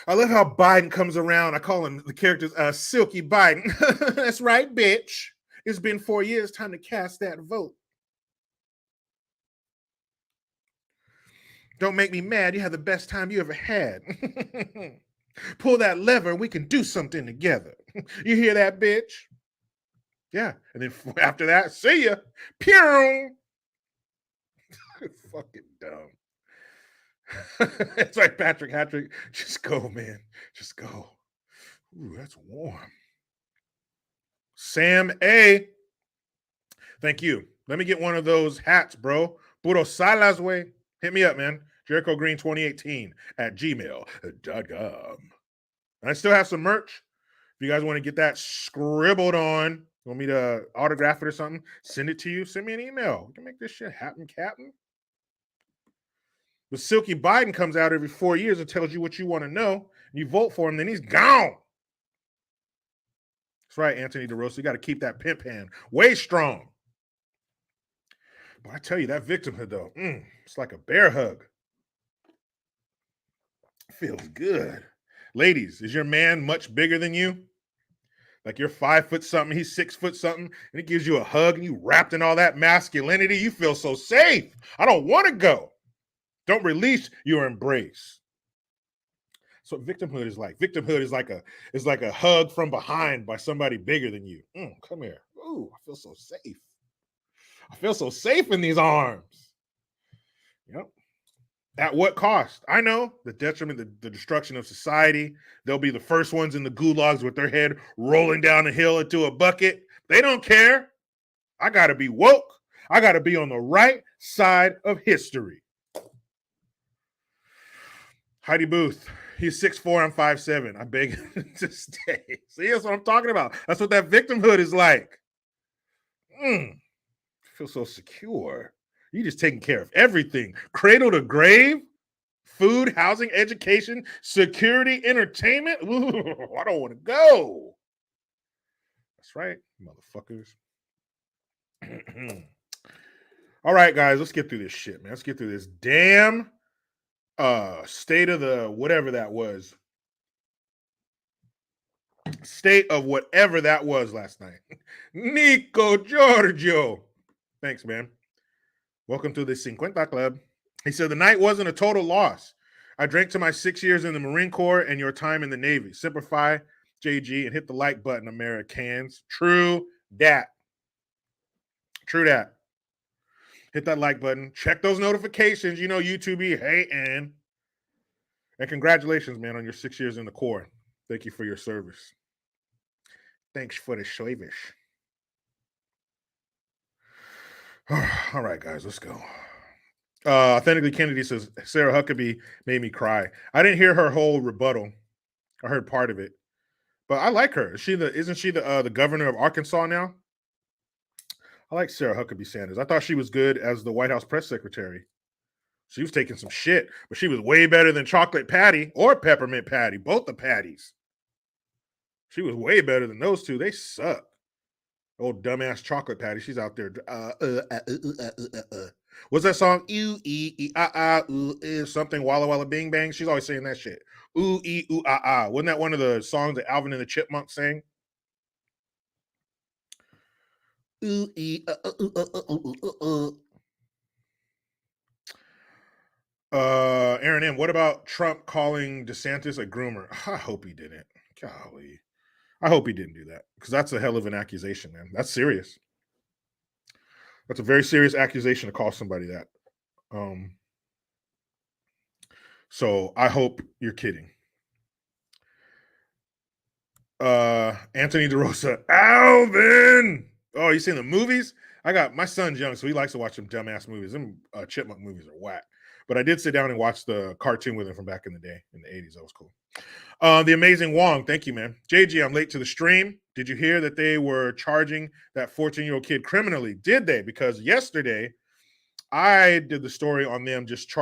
I love how Biden comes around. I call him the characters Silky Biden. That's right, bitch. It's been 4 years. Time to cast that vote. Don't make me mad. You had the best time you ever had. Pull that lever and we can do something together. You hear that, bitch? Yeah. And then after that, see ya. Pew! Fucking dumb. It's like Patrick Hattrick. Just go, man. Just go. Ooh, that's warm. Sam A. Thank you. Let me get one of those hats, bro. Puro Salas way. Hit me up, man. Jericho Green 2018 at gmail.com. And I still have some merch. If you guys want to get that scribbled on, want me to autograph it or something, send it to you. Send me an email. We can make this shit happen, Captain. But Silky Biden comes out every 4 years and tells you what you want to know. And you vote for him, then he's gone. That's right, Anthony DeRosa. You got to keep that pimp hand way strong. But I tell you, that victimhood, though, it's like a bear hug. Feels good. Ladies, is your man much bigger than you? Like you're 5 foot something, he's 6 foot something, and he gives you a hug and you wrapped in all that masculinity. You feel so safe. I don't want to go. Don't release your embrace. So victimhood is like. Victimhood is like a hug from behind by somebody bigger than you. Come here. Ooh, I feel so safe. I feel so safe in these arms. Yep. At what cost? I know the detriment, the destruction of society. They'll be the first ones in the gulags with their head rolling down the hill into a bucket. They don't care. I got to be woke. I got to be on the right side of history. Heidi Booth. He's 6'4", I'm 5'7". I beg him to stay. See, that's what I'm talking about. That's what that victimhood is like. I feel so secure. You just taking care of everything. Cradle to grave, food, housing, education, security, entertainment. Ooh, I don't want to go. That's right, motherfuckers. All right, guys, let's get through this shit, man. Let's get through this damn state of the whatever that was. State of whatever that was last night. Nico Giorgio. Thanks, man. Welcome to the 50 Club. He said, the night wasn't a total loss. I drank to my 6 years in the Marine Corps and your time in the Navy. Simplify, JG, and hit the like button, Americans. True that. True that. Hit that like button. Check those notifications. You know YouTube be hating. And congratulations, man, on your 6 years in the Corps. Thank you for your service. Thanks for the service. All right, guys, let's go. Authentically Kennedy says, Sarah Huckabee made me cry. I didn't hear her whole rebuttal. I heard part of it. But I like her. Isn't she the governor of Arkansas now? I like Sarah Huckabee Sanders. I thought she was good as the White House press secretary. She was taking some shit, but she was way better than Chocolate Patty or Peppermint Patty, both the patties. She was way better than those two. They suck. Old dumbass chocolate patty. She's out there. What's that song? Ooh, something Walla Walla Bing Bang. She's always saying that shit. Ooh, Wasn't that one of the songs that Alvin and the Chipmunks sang? Ooh, Aaron M. What about Trump calling DeSantis a groomer? I hope he didn't. Golly. I hope he didn't do that because that's a hell of an accusation, man. That's serious. That's a very serious accusation to call somebody that. So I hope you're kidding. Anthony DeRosa, Alvin. Oh, you seen the movies? My son's young, so he likes to watch them dumbass movies. Them chipmunk movies are whack. But I did sit down and watch the cartoon with him from back in the day, in the 80s. That was cool. The Amazing Wong, thank you, man. JG, I'm late to the stream. Did you hear that they were charging that 14-year-old kid criminally? Did they? Because yesterday I did the story on them just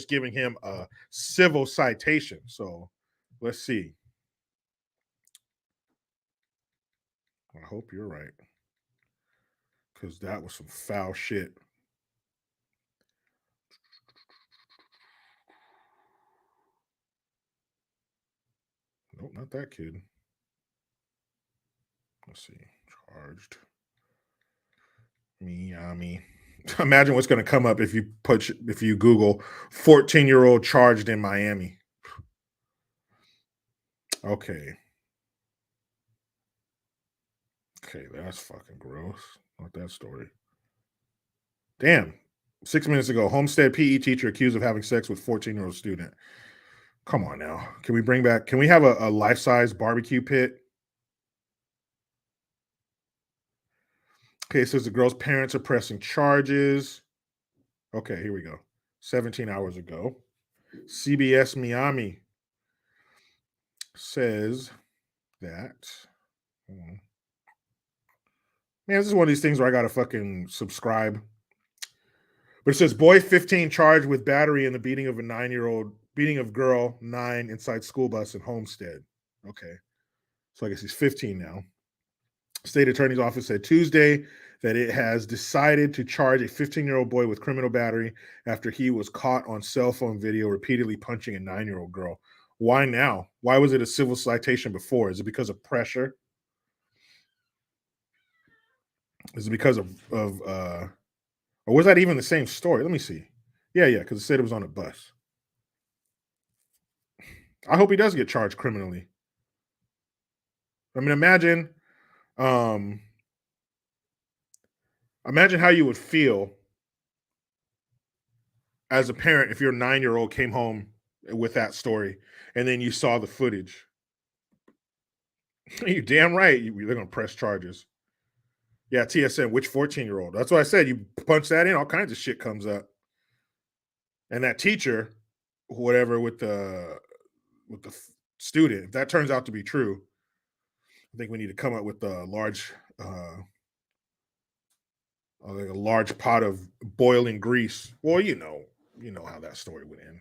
giving him a civil citation. So let's see. I hope you're right. Because that was some foul shit. Nope, not that kid. Let's see. Charged. Miami. Imagine what's going to come up if you Google 14-year-old charged in Miami. Okay. Okay, that's fucking gross. Not that story. Damn. 6 minutes ago, Homestead PE teacher accused of having sex with 14-year-old student. Come on now. Can we have a life-size barbecue pit? Okay, it says the girl's parents are pressing charges. Okay, here we go. 17 hours ago. CBS Miami says that. Man, this is one of these things where I got to fucking subscribe. But it says boy 15 charged with battery in the beating of girl 9 inside school bus in Homestead. Okay. So I guess he's 15 now. State Attorney's Office said Tuesday that it has decided to charge a 15-year-old boy with criminal battery after he was caught on cell phone video repeatedly punching a 9-year-old girl. Why now? Why was it a civil citation before? Is it because of pressure? Is it because of or was that even the same story? Let me see. Yeah, because it said it was on a bus. I hope he does get charged criminally. I mean, imagine how you would feel as a parent if your 9-year-old came home with that story and then you saw the footage. You're damn right. They're going to press charges. Yeah, TSN, which 14-year-old? That's what I said. You punch that in, all kinds of shit comes up. And that teacher, whatever, with the student, if that turns out to be true, I think we need to come up with a large pot of boiling grease. Well, you know how that story would end.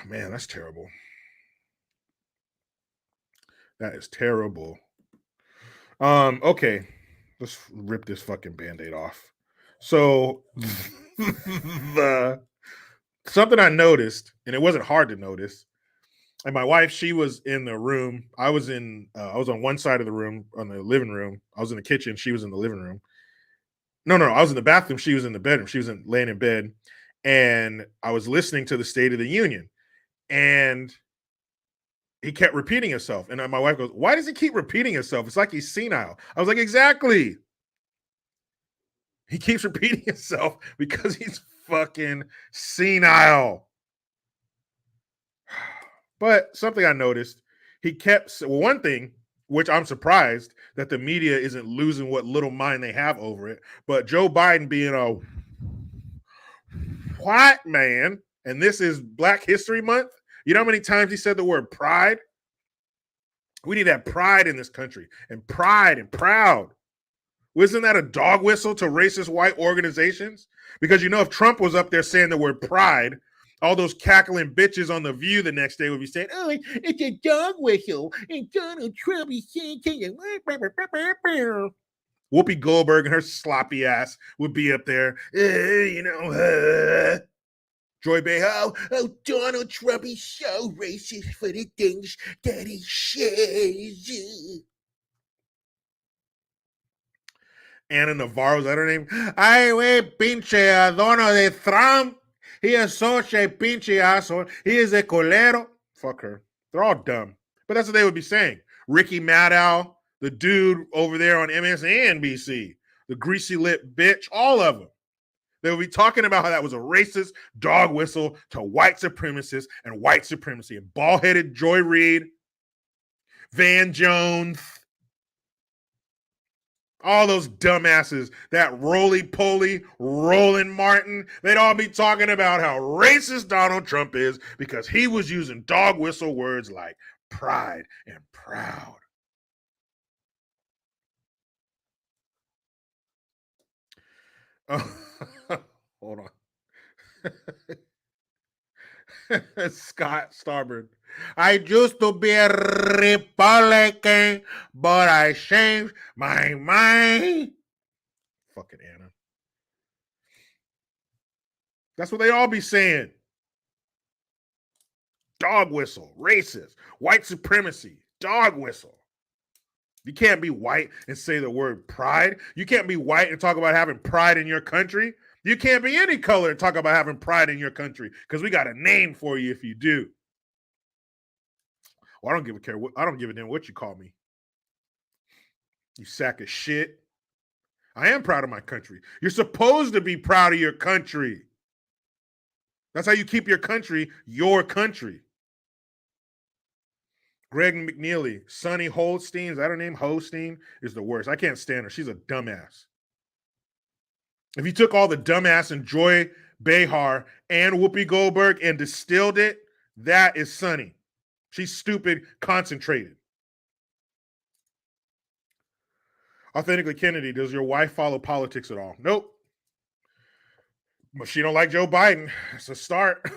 Man, that's terrible. That is terrible. Okay, let's rip this fucking Band-Aid off. So something I noticed, and it wasn't hard to notice. And my wife, she was in the room. I was on one side of the room, on the living room. I was in the kitchen. She was in the living room. No, I was in the bathroom. She was in the bedroom. She was laying in bed. And I was listening to the State of the Union. And he kept repeating himself. And my wife goes, why does he keep repeating himself? It's like he's senile. I was like, exactly. He keeps repeating himself because he's fucking senile. But something I noticed, one thing, which I'm surprised that the media isn't losing what little mind they have over it, but Joe Biden being a white man, and this is Black History Month. You know how many times he said the word pride? We need to have pride in this country, and pride and proud. Wasn't that a dog whistle to racist white organizations? Because if Trump was up there saying the word pride, All those cackling bitches on The View the next day would be saying, "Oh, it's a dog whistle, and Donald Trump is saying." Whoopi Goldberg and her sloppy ass would be up there, Joy Behar, "Oh, Donald Trump is so racist for the things that he says." Anna Navarro's that her name? Ay, wey, pinche Donald de Trump. He is such a pinche asshole. He is a colero. Fuck her. They're all dumb. But that's what they would be saying. Ricky Maddow, the dude over there on MSNBC, the greasy lip bitch, all of them. They would be talking about how that was a racist dog whistle to white supremacists and white supremacy. And bald-headed Joy Reid, Van Jones, all those dumbasses, that roly-poly Roland Martin, they'd all be talking about how racist Donald Trump is because he was using dog whistle words like pride and proud. Hold on. Scott Starboard. I used to be a Republican, but I changed my mind. Fucking Anna. That's what they all be saying. Dog whistle, racist, white supremacy, dog whistle. You can't be white and say the word pride. You can't be white and talk about having pride in your country. You can't be any color and talk about having pride in your country because we got a name for you if you do. Well, I don't give a care. I don't give a damn what you call me. You sack of shit. I am proud of my country. You're supposed to be proud of your country. That's how you keep your country your country. Greg McNeely, Sonny Holstein, is that her name? Holstein is the worst. I can't stand her. She's a dumbass. If you took all the dumbass and Joy Behar and Whoopi Goldberg and distilled it, that is Sonny. She's stupid, concentrated. Authentically Kennedy, does your wife follow politics at all? Nope. But she don't like Joe Biden. It's a start.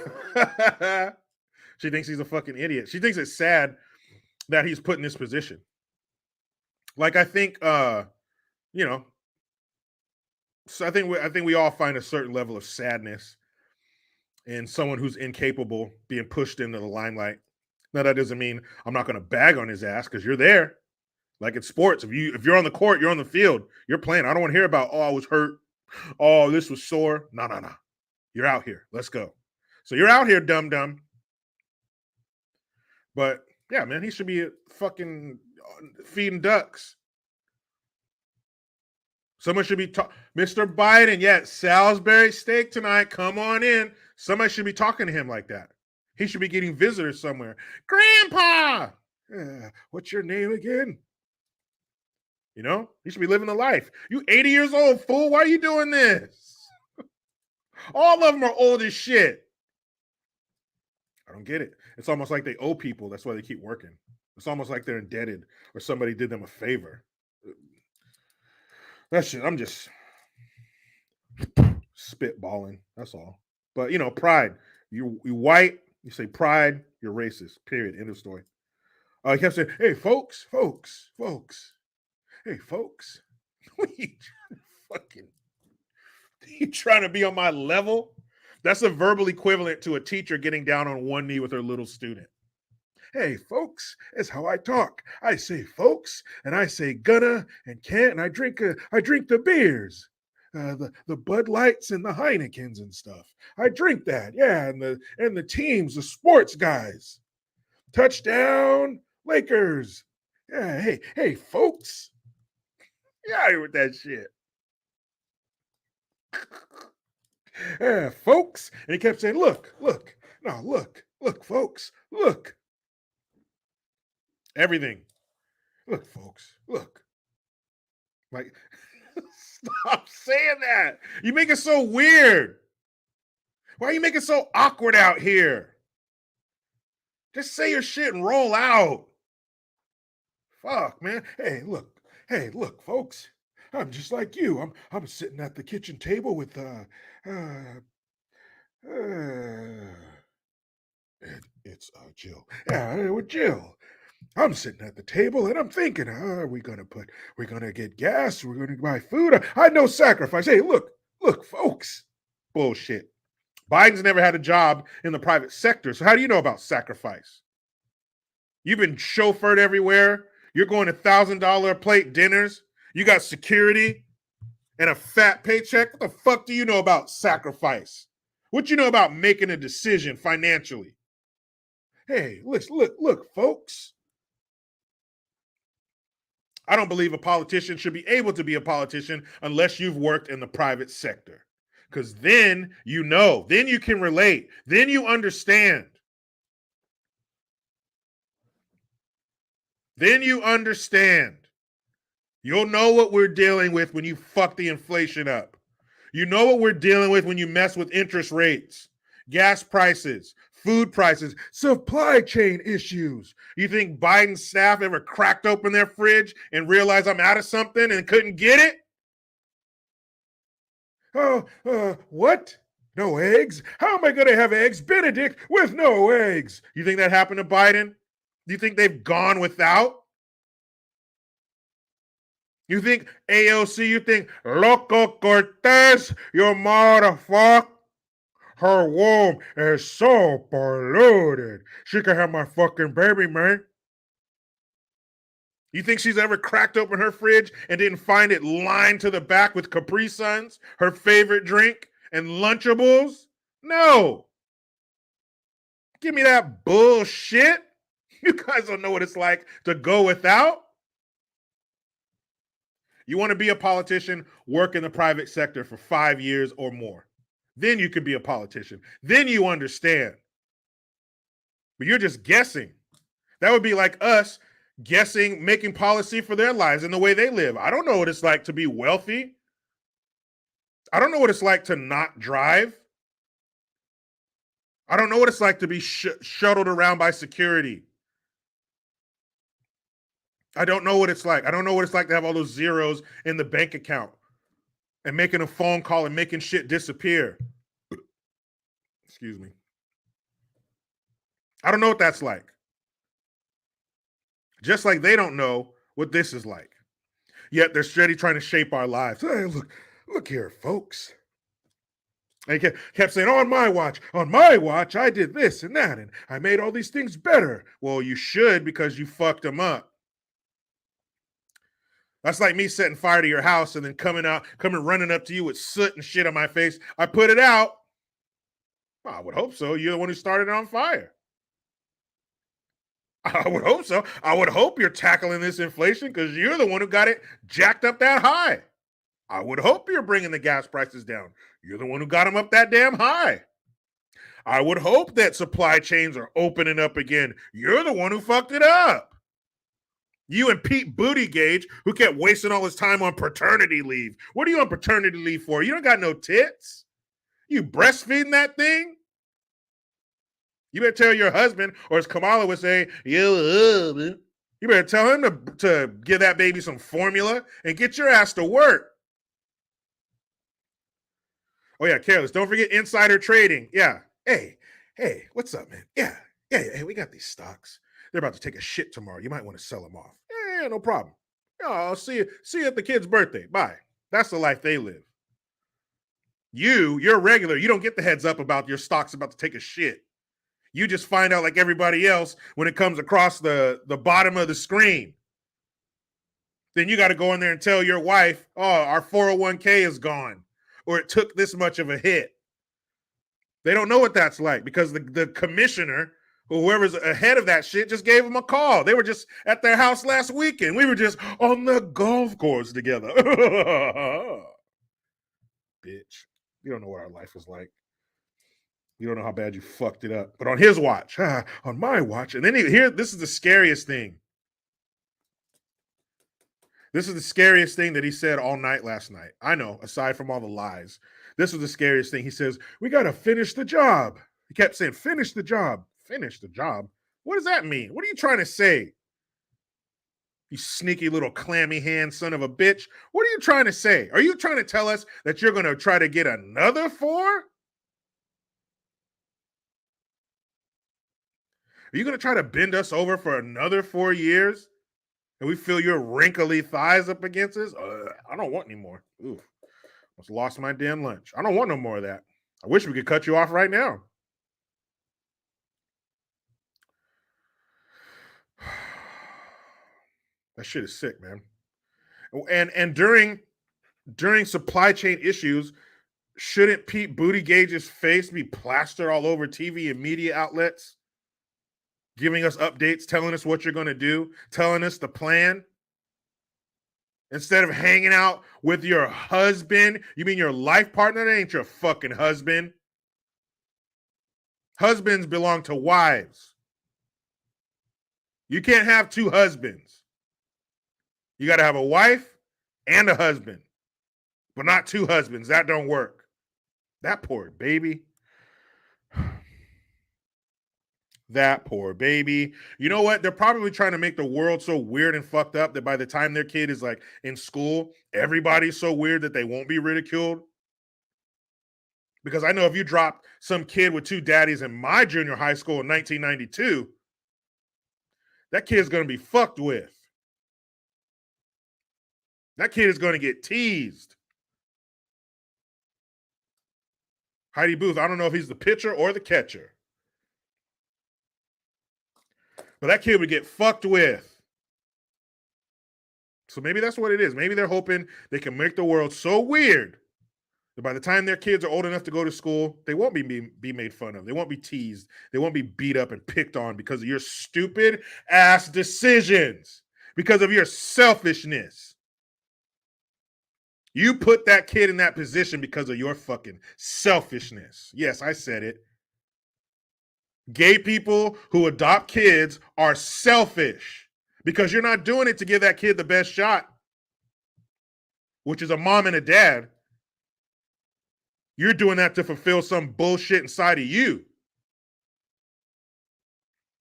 She thinks he's a fucking idiot. She thinks it's sad that he's put in this position. Like I think you know, so I think we all find a certain level of sadness in someone who's incapable being pushed into the limelight. Now that doesn't mean I'm not going to bag on his ass because you're there. Like it's sports. If you're on the court, you're on the field, you're playing. I don't want to hear about, oh, I was hurt. Oh, this was sore. No. You're out here. Let's go. So you're out here, dumb. But yeah, man, he should be fucking feeding ducks. Someone should be Mr. Biden. Yeah, Salisbury steak tonight. Come on in. Somebody should be talking to him like that. He should be getting visitors somewhere. Grandpa, what's your name again? You know, he should be living the life. You 80 years old, fool. Why are you doing this? All of them are old as shit. I don't get it. It's almost like they owe people. That's why they keep working. It's almost like they're indebted or somebody did them a favor. That shit, I'm just spitballing. That's all. But you know, pride. You white, you say pride, you're racist. Period. End of story. He kept saying, "Hey, folks. Hey, folks. Fucking, you trying to be on my level?" That's a verbal equivalent to a teacher getting down on one knee with her little student. Hey, folks, is how I talk. I say folks, and I say gonna and can't, and I drink the beers. The Bud Lights and the Heinekens and stuff. I drink that, yeah, and the teams, the sports guys. Touchdown, Lakers. Yeah, hey, folks. Get out here with that shit. Yeah, folks. And he kept saying, look, folks, look. Everything. Look, folks, look. Like, stop saying that. You make it so weird. Why are you making it so awkward out here? Just say your shit and roll out. Fuck, man. Hey, look, folks. I'm just like you. I'm sitting at the kitchen table with It's Jill. Yeah, with Jill. I'm sitting at the table and I'm thinking, we're gonna get gas, we're gonna buy food. I know sacrifice. Hey, look, folks. Bullshit. Biden's never had a job in the private sector. So how do you know about sacrifice? You've been chauffeured everywhere. You're going to $1,000 plate dinners. You got security and a fat paycheck. What the fuck do you know about sacrifice? What you know about making a decision financially? Hey, look, folks. I don't believe a politician should be able to be a politician unless you've worked in the private sector. Because then you know, then you can relate, then you understand. Then you understand. You'll know what we're dealing with when you fuck the inflation up. You know what we're dealing with when you mess with interest rates, gas prices, food prices, supply chain issues. You think Biden's staff ever cracked open their fridge and realized I'm out of something and couldn't get it? What? No eggs? How am I going to have eggs Benedict with no eggs? You think that happened to Biden? Do you think they've gone without? You think AOC, you think Loco Cortez, your motherfucker? Her womb is so polluted. She can have my fucking baby, man. You think she's ever cracked open her fridge and didn't find it lined to the back with Capri Suns, her favorite drink, and Lunchables? No. Give me that bullshit. You guys don't know what it's like to go without. You want to be a politician, work in the private sector for 5 years or more. Then you could be a politician. Then you understand. But you're just guessing. That would be like us guessing, making policy for their lives and the way they live. I don't know what it's like to be wealthy. I don't know what it's like to not drive. I don't know what it's like to be shuttled around by security. I don't know what it's like. I don't know what it's like to have all those zeros in the bank account and making a phone call and making shit disappear. Excuse me. I don't know what that's like. Just like they don't know what this is like. Yet they're steady trying to shape our lives. Hey, look here, folks. And he kept saying, on my watch, I did this and that, and I made all these things better. Well, you should, because you fucked them up. That's like me setting fire to your house and then coming running up to you with soot and shit on my face. I put it out. Well, I would hope so. You're the one who started it on fire. I would hope so. I would hope you're tackling this inflation because you're the one who got it jacked up that high. I would hope you're bringing the gas prices down. You're the one who got them up that damn high. I would hope that supply chains are opening up again. You're the one who fucked it up. You and Pete Buttigieg, who kept wasting all his time on paternity leave. What are you on paternity leave for? You don't got no tits. You breastfeeding that thing? You better tell your husband, or as Kamala would say, you better tell him to give that baby some formula and get your ass to work. Oh, yeah, careless. Don't forget insider trading. Yeah. Hey, what's up, man? Yeah, hey, we got these stocks. They're about to take a shit tomorrow. You might want to sell them off. Yeah, no problem. I'll see you at the kid's birthday. Bye. That's the life they live. You're regular. You don't get the heads up about your stocks about to take a shit. You just find out like everybody else when it comes across the bottom of the screen. Then you got to go in there and tell your wife, oh, our 401k is gone, or it took this much of a hit. They don't know what that's like because the commissioner, whoever's ahead of that shit, just gave them a call. They were just at their house last weekend. We were just on the golf course together. Bitch, you don't know what our life is like. You don't know how bad you fucked it up. But on his watch, on my watch, and then this is the scariest thing. This is the scariest thing that he said all night last night. I know, aside from all the lies. This was the scariest thing. He says, we got to finish the job. He kept saying, finish the job. Finish the job? What does that mean? What are you trying to say? You sneaky little clammy hand son of a bitch. What are you trying to say? Are you trying to tell us that you're going to try to get another 4? Are you going to try to bend us over for another 4 years? And we feel your wrinkly thighs up against us? I don't want any more. Ooh, almost lost my damn lunch. I don't want no more of that. I wish we could cut you off right now. That shit is sick, man. And during supply chain issues, shouldn't Pete Buttigieg's face be plastered all over TV and media outlets, giving us updates, telling us what you're going to do, telling us the plan? Instead of hanging out with your husband, you mean your life partner? That ain't your fucking husband. Husbands belong to wives. You can't have two husbands. You got to have a wife and a husband, but not two husbands. That don't work. That poor baby. That poor baby. You know what? They're probably trying to make the world so weird and fucked up that by the time their kid is like in school, everybody's so weird that they won't be ridiculed. Because I know if you dropped some kid with two daddies in my junior high school in 1992, that kid's going to be fucked with. That kid is going to get teased. Heidi Booth, I don't know if he's the pitcher or the catcher. But that kid would get fucked with. So maybe that's what it is. Maybe they're hoping they can make the world so weird that by the time their kids are old enough to go to school, they won't be made fun of. They won't be teased. They won't be beat up and picked on because of your stupid ass decisions, because of your selfishness. You put that kid in that position because of your fucking selfishness. Yes, I said it. Gay people who adopt kids are selfish because you're not doing it to give that kid the best shot, which is a mom and a dad. You're doing that to fulfill some bullshit inside of you.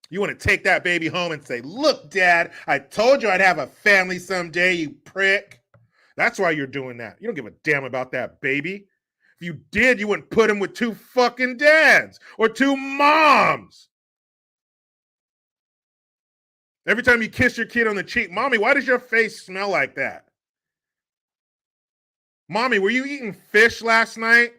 You want to take that baby home and say, look, Dad, I told you I'd have a family someday, you prick. That's why you're doing that. You don't give a damn about that baby. If you did, you wouldn't put him with two fucking dads or two moms. Every time you kiss your kid on the cheek, Mommy, why does your face smell like that? Mommy, were you eating fish last night?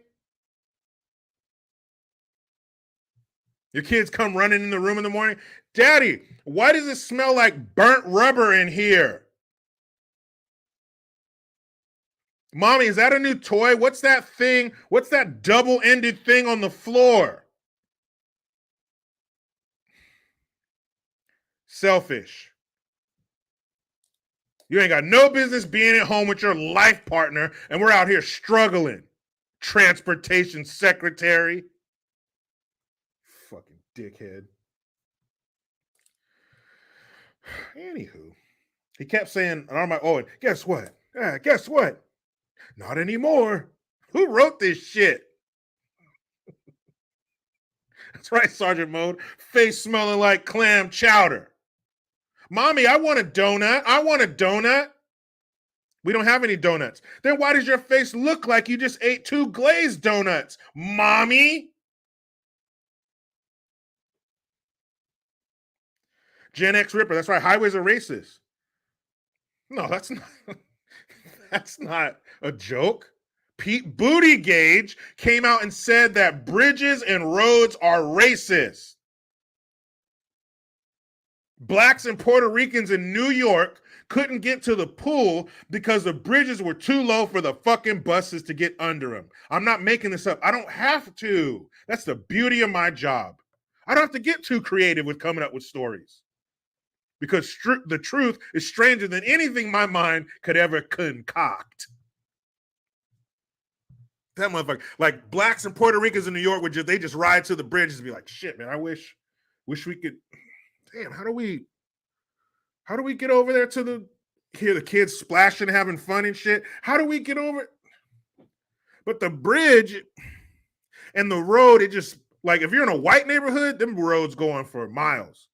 Your kids come running in the room in the morning. Daddy, why does it smell like burnt rubber in here? Mommy, is that a new toy? What's that thing? What's that double-ended thing on the floor? Selfish. You ain't got no business being at home with your life partner, and we're out here struggling. Transportation secretary. Fucking dickhead. Anywho, he kept saying, and guess what? Guess what? Not anymore. Who wrote this shit? That's right, Sergeant Mode. Face smelling like clam chowder. Mommy, I want a donut. I want a donut. We don't have any donuts. Then why does your face look like you just ate 2 glazed donuts, Mommy? Gen X Ripper. That's right. Highways are racist. No, that's not. That's not a joke. Pete Buttigieg came out and said that bridges and roads are racist. Blacks and Puerto Ricans in New York couldn't get to the pool because the bridges were too low for the fucking buses to get under them. I'm not making this up. I don't have to. That's the beauty of my job. I don't have to get too creative with coming up with stories because the truth is stranger than anything my mind could ever concoct. That motherfucker, like blacks and Puerto Ricans in New York would just ride to the bridges and be like, shit, man, I wish we could. Damn, how do we get over there to hear the kids splashing, having fun and shit? How do we get over? But the bridge and the road, it just, like, if you're in a white neighborhood, them roads go on for miles.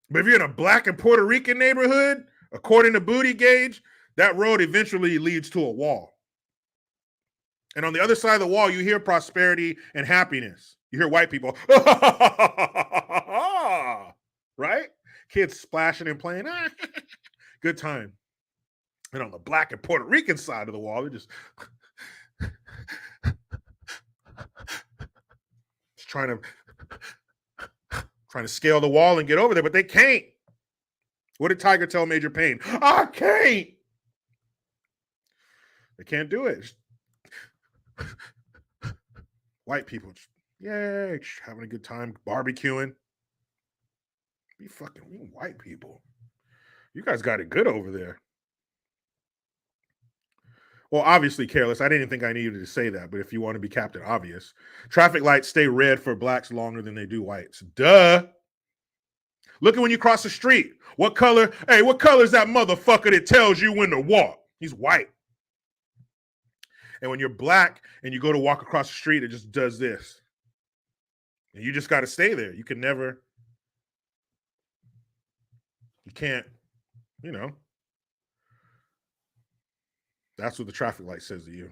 But if you're in a black and Puerto Rican neighborhood, according to Buttigieg, that road eventually leads to a wall. And on the other side of the wall, you hear prosperity and happiness. You hear white people. right? Kids splashing and playing. Good time. And on the black and Puerto Rican side of the wall, they're just trying to scale the wall and get over there, but they can't. What did Tiger tell Major Payne? I can't. They can't do it. White people, yay, having a good time, barbecuing. Be fucking white people. You guys got it good over there. Well, obviously careless. I didn't think I needed to say that, but if you want to be Captain Obvious, traffic lights stay red for blacks longer than they do whites. Duh. Look at when you cross the street. What color? Hey, what color is that motherfucker that tells you when to walk? He's white. And when you're black and you go to walk across the street, it just does this. And you just got to stay there. You can never, you can't, you know. That's what the traffic light says to you.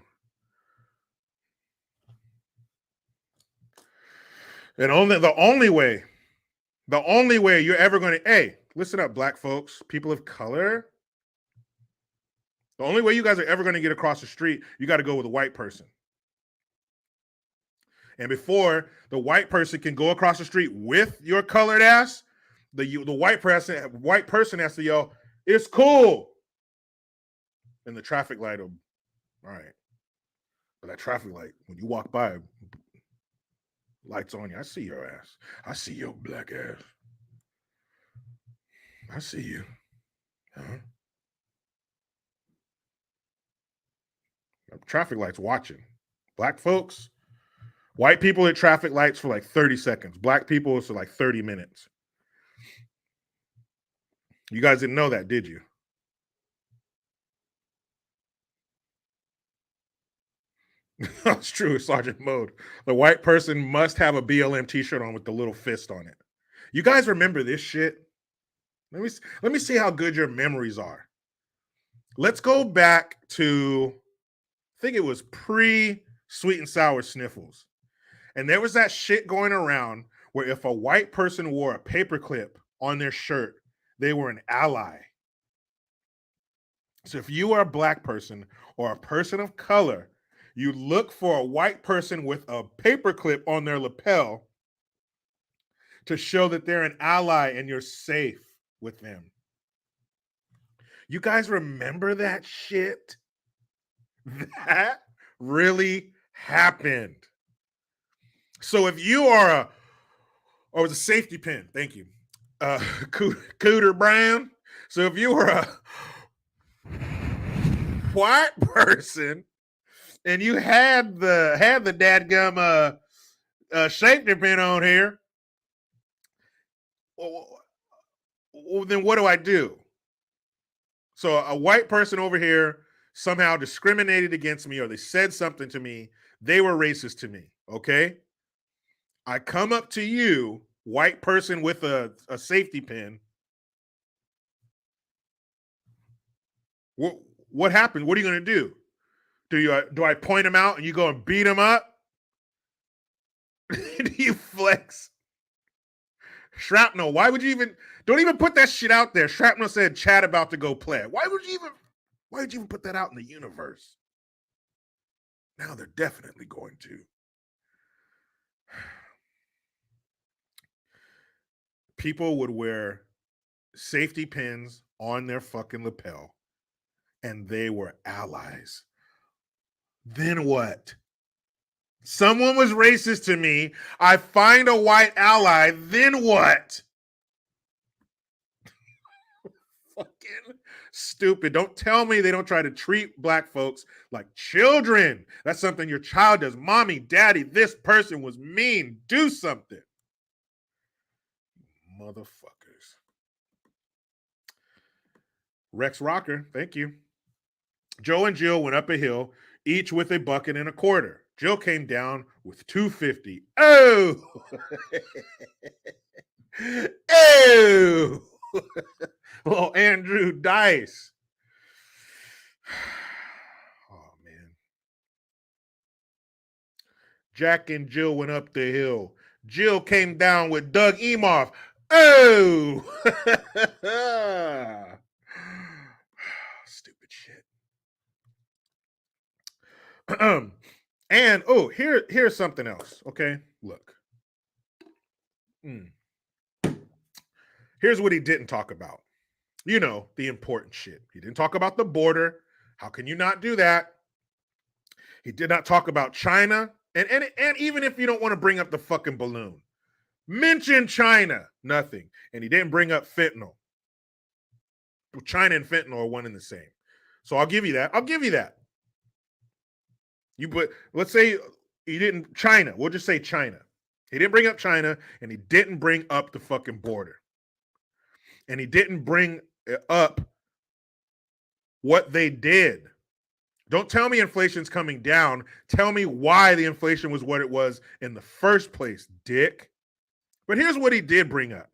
And the only way you're ever going to, hey, listen up, black folks, people of color. The only way you guys are ever going to get across the street, you got to go with a white person. And before the white person can go across the street with your colored ass, the white person has to yell, "It's cool." And the traffic light will, all right. But that traffic light, when you walk by, lights on you. I see your ass. I see your black ass. I see you. Huh? Traffic lights watching. Black folks, white people at traffic lights for like 30 seconds. Black people is for like 30 minutes. You guys didn't know that, did you? That's true, Sergeant Mode. The white person must have a BLM t-shirt on with the little fist on it. You guys remember this shit? Let me see how good your memories are. Let's go back to, I think it was pre-Sweet and Sour Sniffles. And there was that shit going around where if a white person wore a paperclip on their shirt, they were an ally. So if you are a black person or a person of color, you look for a white person with a paperclip on their lapel to show that they're an ally and you're safe with them. You guys remember that shit? That really happened. So if you are it was a safety pin, thank you, Cooter Brown. So if you were a white person and you had the dadgum safety pin on here, well, then what do I do? So a white person over here somehow discriminated against me, or they said something to me. They were racist to me. Okay. I come up to you, white person with a safety pin. What happened? What are you going to do? Do I point him out and you go and beat him up? Do you flex? Shrapnel, why would you don't even put that shit out there? Shrapnel said Chad about to go play. Why would you even put that out in the universe? Now they're definitely going to. People would wear safety pins on their fucking lapel and they were allies. Then what? Someone was racist to me. I find a white ally. Then what? Fucking stupid. Don't tell me they don't try to treat black folks like children. That's something your child does. Mommy, daddy, this person was mean. Do something. Motherfuckers. Rex Rocker, thank you. Joe and Jill went up a hill, each with a bucket and a quarter. Jill came down with $2.50. Oh! Oh! Little Andrew Dice. Oh, man. Jack and Jill went up the hill. Jill came down with Doug Emhoff. Oh, stupid shit. And here's something else. Okay, look. Here's what he didn't talk about. You know, the important shit. He didn't talk about the border. How can you not do that? He did not talk about China. And even if you don't want to bring up the fucking balloon, mention China. Nothing. And he didn't bring up fentanyl. China and fentanyl are one and the same. So I'll give you that. I'll give you that. Let's say he didn't China. We'll just say China. He didn't bring up China, and he didn't bring up the fucking border. And he didn't bring up what they did. Don't tell me inflation's coming down. Tell me why the inflation was what it was in the first place, dick. But here's what he did bring up.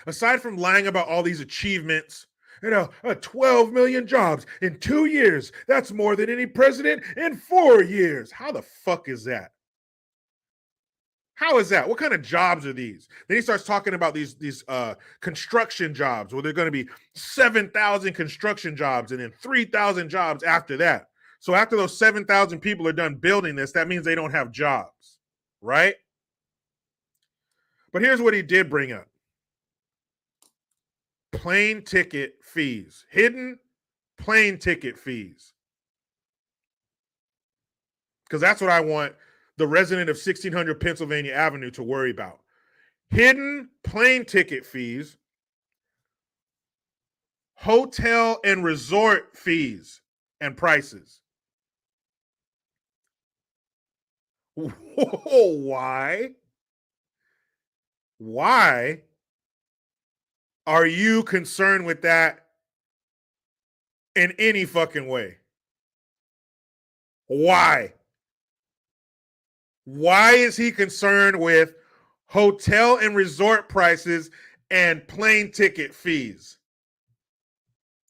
Aside from lying about all these achievements, 12 million jobs in 2 years. That's more than any president in 4 years. How the fuck is that? How is that? What kind of jobs are these? Then he starts talking about these construction jobs where there are going to be 7,000 construction jobs and then 3,000 jobs after that. So after those 7,000 people are done building this, that means they don't have jobs, right? But here's what he did bring up. Plane ticket fees. Hidden plane ticket fees. Because that's what I want the resident of 1600 Pennsylvania Avenue to worry about. Hidden plane ticket fees, hotel and resort fees and prices. Why? Why are you concerned with that in any fucking way? Why? Why is he concerned with hotel and resort prices and plane ticket fees?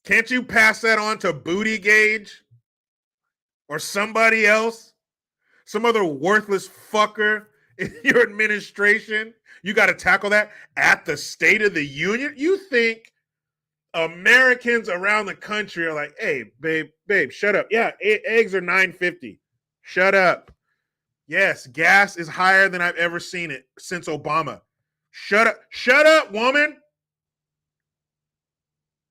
Can't you pass that on to Booty Gauge or somebody else? Some other worthless fucker in your administration? You got to tackle that at the State of the Union? You think Americans around the country are like, hey, babe, shut up. Yeah, eggs are $9.50. Shut up. Yes, gas is higher than I've ever seen it since Obama. Shut up, woman.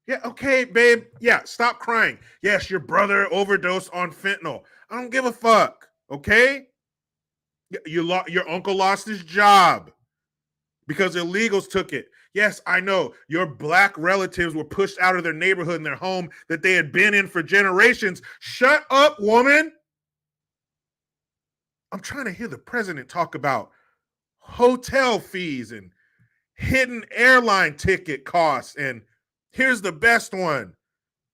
Yeah, okay, babe. Yeah, stop crying. Yes, your brother overdosed on fentanyl. I don't give a fuck, okay? Your uncle lost his job because illegals took it. Yes, I know. Your black relatives were pushed out of their neighborhood and their home that they had been in for generations. Shut up, woman. I'm trying to hear the president talk about hotel fees and hidden airline ticket costs. And here's the best one,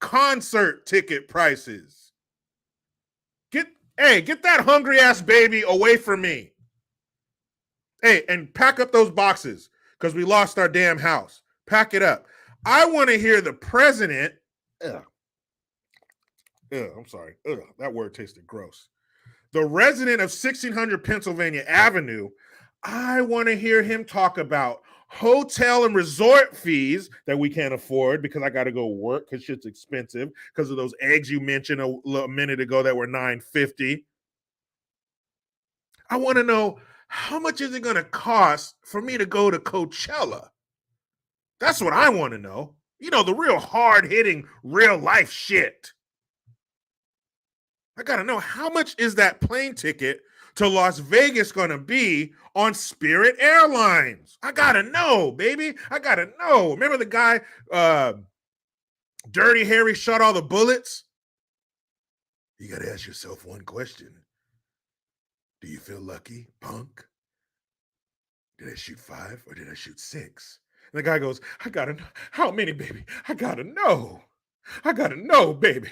concert ticket prices. Get that hungry ass baby away from me. Hey, and pack up those boxes because we lost our damn house. Pack it up. I want to hear the president. I'm sorry. That word tasted gross. The resident of 1600 Pennsylvania Avenue, I want to hear him talk about hotel and resort fees that we can't afford because I got to go work because shit's expensive because of those eggs you mentioned a minute ago that were $9.50. I want to know how much is it going to cost for me to go to Coachella? That's what I want to know. You know, the real hard-hitting, real-life shit. I got to know how much is that plane ticket to Las Vegas going to be on Spirit Airlines? I got to know, baby. I got to know. Remember the guy, Dirty Harry, shot all the bullets? You got to ask yourself one question. Do you feel lucky, punk? Did I shoot 5 or did I shoot 6? And the guy goes, I got to know. How many, baby? I got to know. I got to know, baby.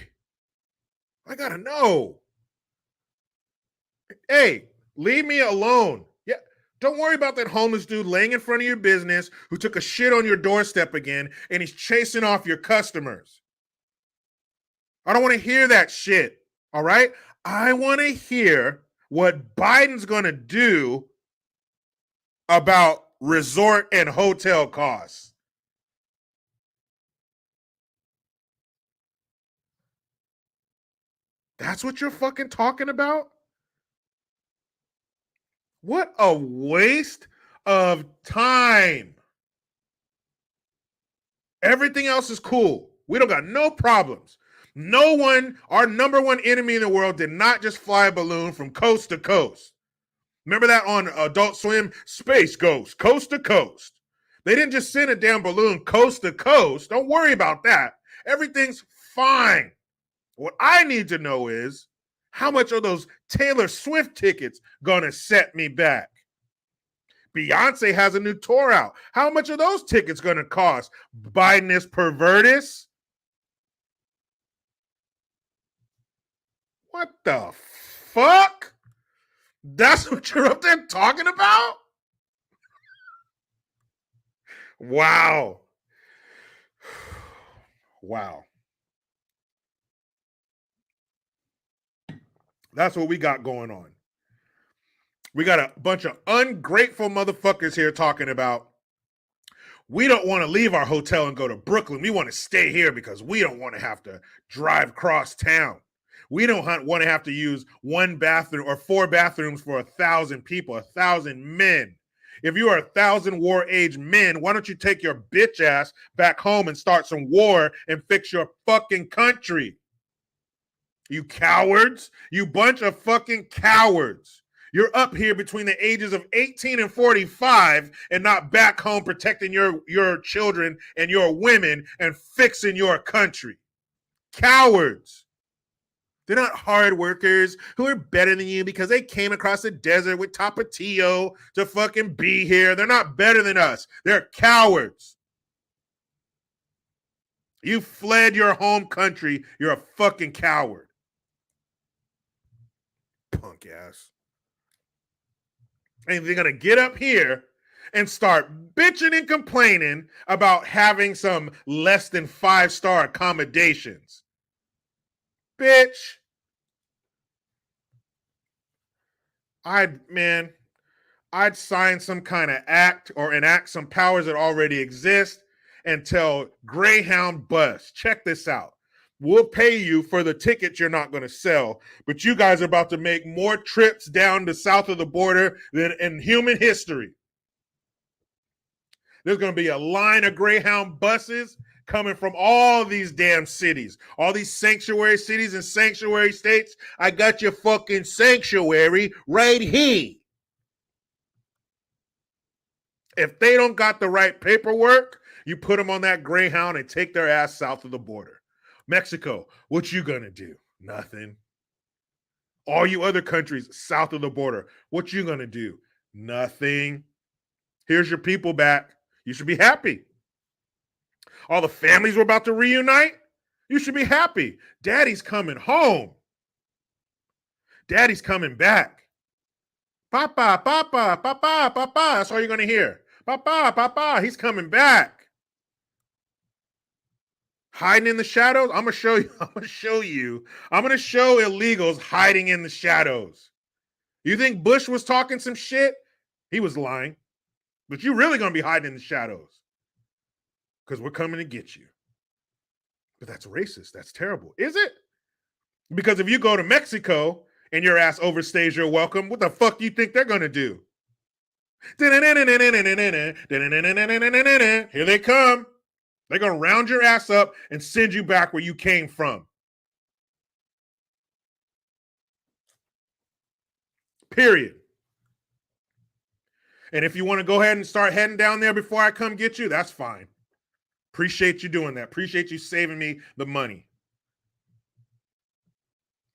I got to know. Hey, leave me alone. Yeah, don't worry about that homeless dude laying in front of your business who took a shit on your doorstep again and he's chasing off your customers. I don't want to hear that shit, all right? I want to hear what Biden's going to do about resort and hotel costs. That's what you're fucking talking about? What a waste of time. Everything else is cool. We don't got no problems. No one, our number one enemy in the world, did not just fly a balloon from coast to coast. Remember that on Adult Swim? Space Ghost, coast to coast. They didn't just send a damn balloon coast to coast. Don't worry about that. Everything's fine. What I need to know is, how much are those Taylor Swift tickets gonna set me back? Beyonce has a new tour out. How much are those tickets gonna cost? Biden is pervertus? What the fuck? That's what you're up there talking about? Wow. Wow. That's what we got going on. We got a bunch of ungrateful motherfuckers here talking about, we don't want to leave our hotel and go to Brooklyn. We want to stay here because we don't want to have to drive across town. We don't want to have to use one bathroom or 4 bathrooms for 1,000 people, 1,000 men. If you are 1,000 war age men, why don't you take your bitch ass back home and start some war and fix your fucking country? You cowards, you bunch of fucking cowards. You're up here between the ages of 18 and 45 and not back home protecting your children and your women and fixing your country. Cowards. They're not hard workers who are better than you because they came across the desert with Tapatio to fucking be here. They're not better than us. They're cowards. You fled your home country. You're a fucking coward. Punk ass. And they're going to get up here and start bitching and complaining about having some less than 5-star accommodations. Bitch. I'd sign some kind of act or enact some powers that already exist and tell Greyhound Bus, check this out. We'll pay you for the tickets you're not going to sell, but you guys are about to make more trips down the south of the border than in human history. There's going to be a line of Greyhound buses coming from all these damn cities, all these sanctuary cities and sanctuary states. I got your fucking sanctuary right here. If they don't got the right paperwork, you put them on that Greyhound and take their ass south of the border. Mexico, what you gonna do? Nothing. All you other countries south of the border, what you gonna do? Nothing. Here's your people back. You should be happy. All the families were about to reunite. You should be happy. Daddy's coming home. Daddy's coming back. Papa, papa, papa, papa. That's all you're gonna hear. Papa, papa, he's coming back. Hiding in the shadows? I'm gonna show you. I'm gonna show illegals hiding in the shadows. You think Bush was talking some shit? He was lying. But you're really gonna be hiding in the shadows. Because we're coming to get you. But that's racist. That's terrible. Is it? Because if you go to Mexico and your ass overstays your welcome, what the fuck do you think they're gonna do? Here they come. They're going to round your ass up and send you back where you came from. Period. And if you want to go ahead and start heading down there before I come get you, that's fine. Appreciate you doing that. Appreciate you saving me the money.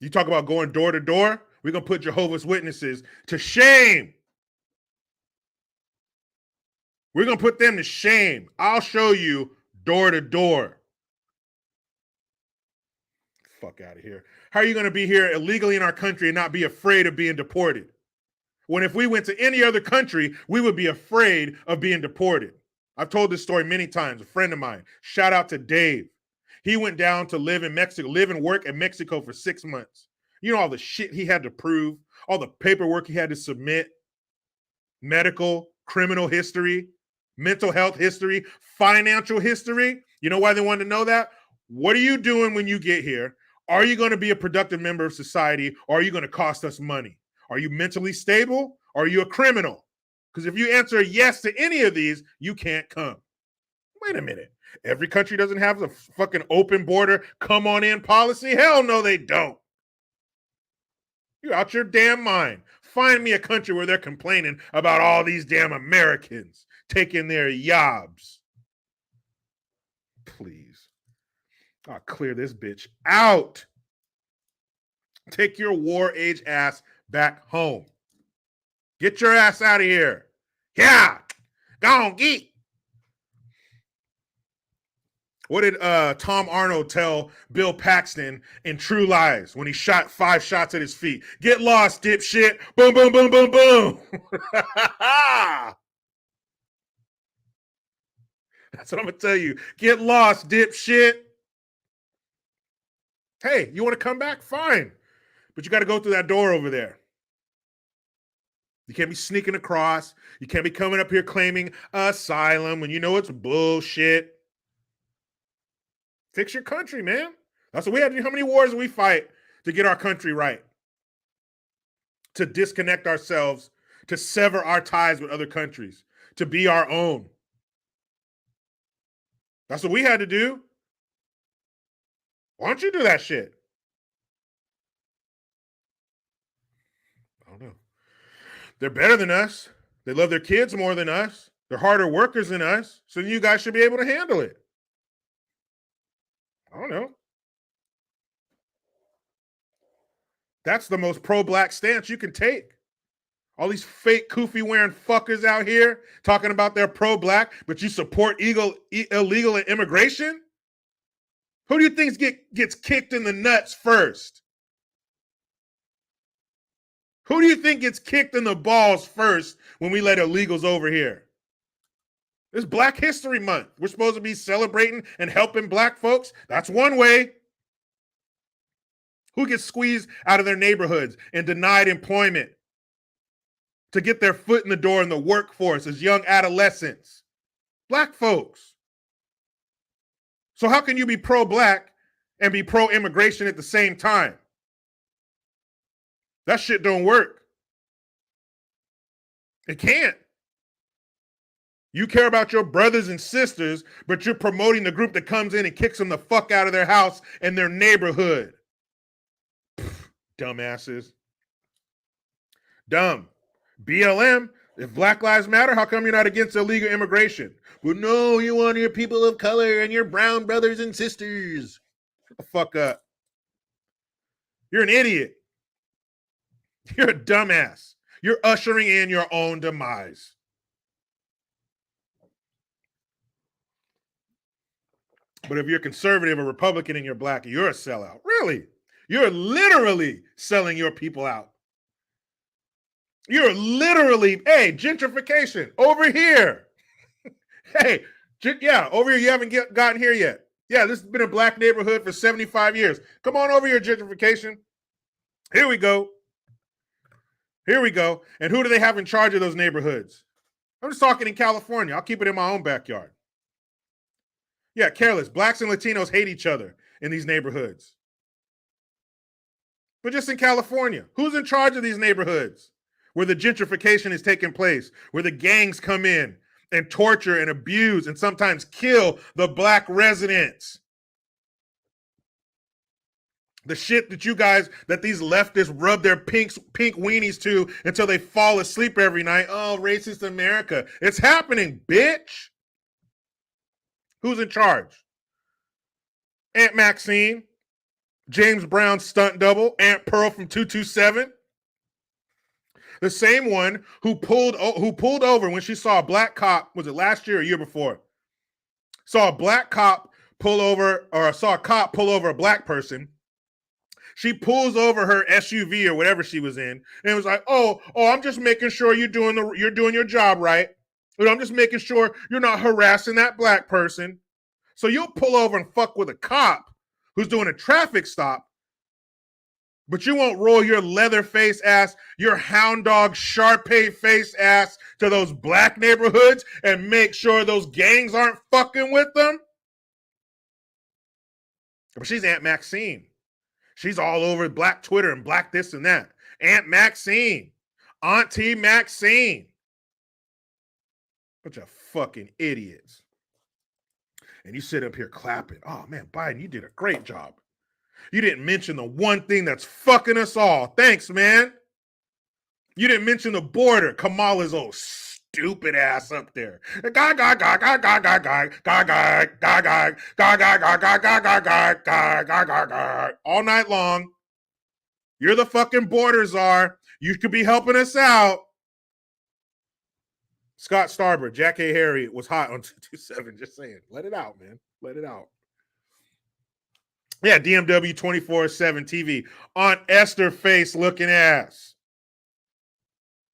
You talk about going door to door, we're going to put Jehovah's Witnesses to shame. We're going to put them to shame. I'll show you door to door. Fuck out of here. How are you going to be here illegally in our country and not be afraid of being deported? When if we went to any other country, we would be afraid of being deported. I've told this story many times. A friend of mine, shout out to Dave. He went down to live in Mexico, live and work in Mexico for 6 months. You know all the shit he had to prove, all the paperwork he had to submit, medical, criminal history, mental health history, financial history. You know why they wanted to know that? What are you doing when you get here? Are you going to be a productive member of society, or are you going to cost us money? Are you mentally stable, or are you a criminal? Because if you answer yes to any of these, you can't come. Wait a minute. Every country doesn't have a fucking open border, come on in policy? Hell no, they don't. You're out your damn mind. Find me a country where they're complaining about all these damn Americans taking their jobs. Please. I'll clear this bitch out. Take your war age ass back home. Get your ass out of here. Yeah. Go on, geek. What did Tom Arnold tell Bill Paxton in True Lies when he shot 5 shots at his feet? Get lost, dipshit. Boom, boom, boom, boom, boom. That's what I'm going to tell you. Get lost, dipshit. Hey, you want to come back? Fine. But you got to go through that door over there. You can't be sneaking across. You can't be coming up here claiming asylum when you know it's bullshit. Fix your country, man. That's what we had to do. How many wars do we fight to get our country right? To disconnect ourselves, to sever our ties with other countries, to be our own. That's what we had to do. Why don't you do that shit? I don't know. They're better than us. They love their kids more than us. They're harder workers than us. So you guys should be able to handle it. I don't know. That's the most pro-black stance you can take. All these fake kufi wearing fuckers out here talking about they're pro-black, but you support illegal immigration? Who do you think gets kicked in the nuts first? Who do you think gets kicked in the balls first when we let illegals over here? It's Black History Month. We're supposed to be celebrating and helping black folks. That's one way. Who gets squeezed out of their neighborhoods and denied employment to get their foot in the door in the workforce as young adolescents? Black folks. So how can you be pro-black and be pro-immigration at the same time? That shit don't work. It can't. You care about your brothers and sisters, but you're promoting the group that comes in and kicks them the fuck out of their house and their neighborhood. Pfft, dumbasses. Dumb. BLM, if Black Lives Matter, how come you're not against illegal immigration? Well, no, you want your people of color and your brown brothers and sisters. Shut the fuck up. You're an idiot. You're a dumbass. You're ushering in your own demise. But if you're conservative or Republican and you're black, you're a sellout. Really? You're literally selling your people out. You're literally, hey, gentrification over here. Hey, yeah, over here. You haven't gotten here yet. Yeah, this has been a black neighborhood for 75 years. Come on over here, gentrification. Here we go. Here we go. And who do they have in charge of those neighborhoods? I'm just talking in California. I'll keep it in my own backyard. Yeah, careless. Blacks and Latinos hate each other in these neighborhoods. But just in California, who's in charge of these neighborhoods where the gentrification is taking place, where the gangs come in and torture and abuse and sometimes kill the black residents? The shit that you guys, that these leftists rub their pink weenies to until they fall asleep every night. Oh, racist America. It's happening, bitch. Who's in charge? Aunt Maxine, James Brown's stunt double, Aunt Pearl from 227. The same one who pulled over when she saw a black cop, was it last year or year before? Saw a black cop pull over, or saw a cop pull over a black person. She pulls over her SUV or whatever she was in, and it was like, oh, I'm just making sure you're doing your job right. I'm just making sure you're not harassing that black person. So you'll pull over and fuck with a cop who's doing a traffic stop, But you won't roll your leather face ass, your hound dog Shar-Pei face ass to those black neighborhoods and make sure those gangs aren't fucking with them. But she's Aunt Maxine. She's all over black Twitter and black this and that. Aunt Maxine. Auntie Maxine. Bunch of fucking idiots. And you sit up here clapping. Oh, man, Biden, you did a great job. You didn't mention the one thing that's fucking us all. Thanks, man. You didn't mention the border. Kamala's old stupid ass up there. All night long. You're the fucking border czar. You could be helping us out. Scott Starber, Jack A. Harry was hot on 227. Just saying. Let it out, man. Let it out. Yeah, DMW 24/7 TV. Aunt Esther face looking ass.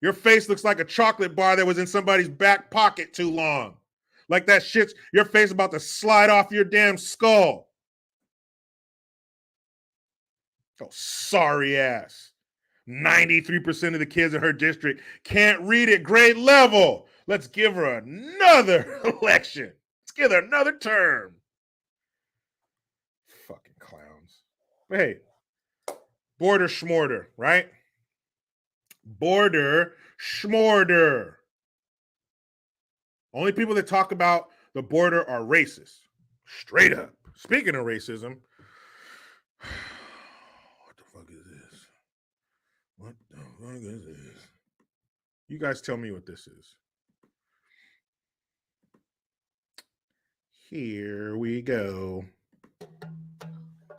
Your face looks like a chocolate bar that was in somebody's back pocket too long. Like that shit's your face about to slide off your damn skull. Oh, sorry ass. 93% of the kids in her district can't read at grade level. Let's give her another election. Let's give her another term. Fucking clowns. But hey, border schmorder, right? Border schmorder. Only people that talk about the border are racist. Straight up. Speaking of racism, what the fuck is this? What the fuck is this? You guys tell me what this is. Here we go.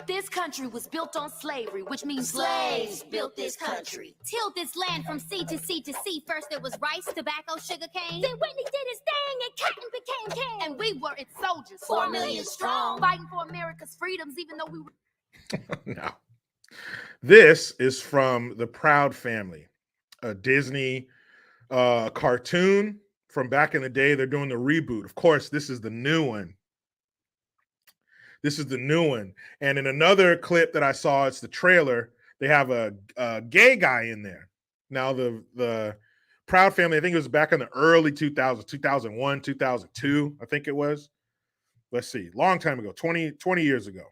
This country was built on slavery, which means slaves built this country. Tilled this land from sea to sea to sea. First there was rice, tobacco, sugar cane. Then Whitney did his thing and cotton became king. And we were its soldiers, 4 million strong, fighting for America's freedoms, even though we were... No. This is from The Proud Family, a Disney cartoon from back in the day. They're doing the reboot. Of course, this is the new one. This is the new one. And in another clip that I saw, it's the trailer, they have a gay guy in there. Now, the Proud Family, I think it was back in the early 2000s, 2001, 2002, I think it was. Let's see, long time ago, 20 years ago.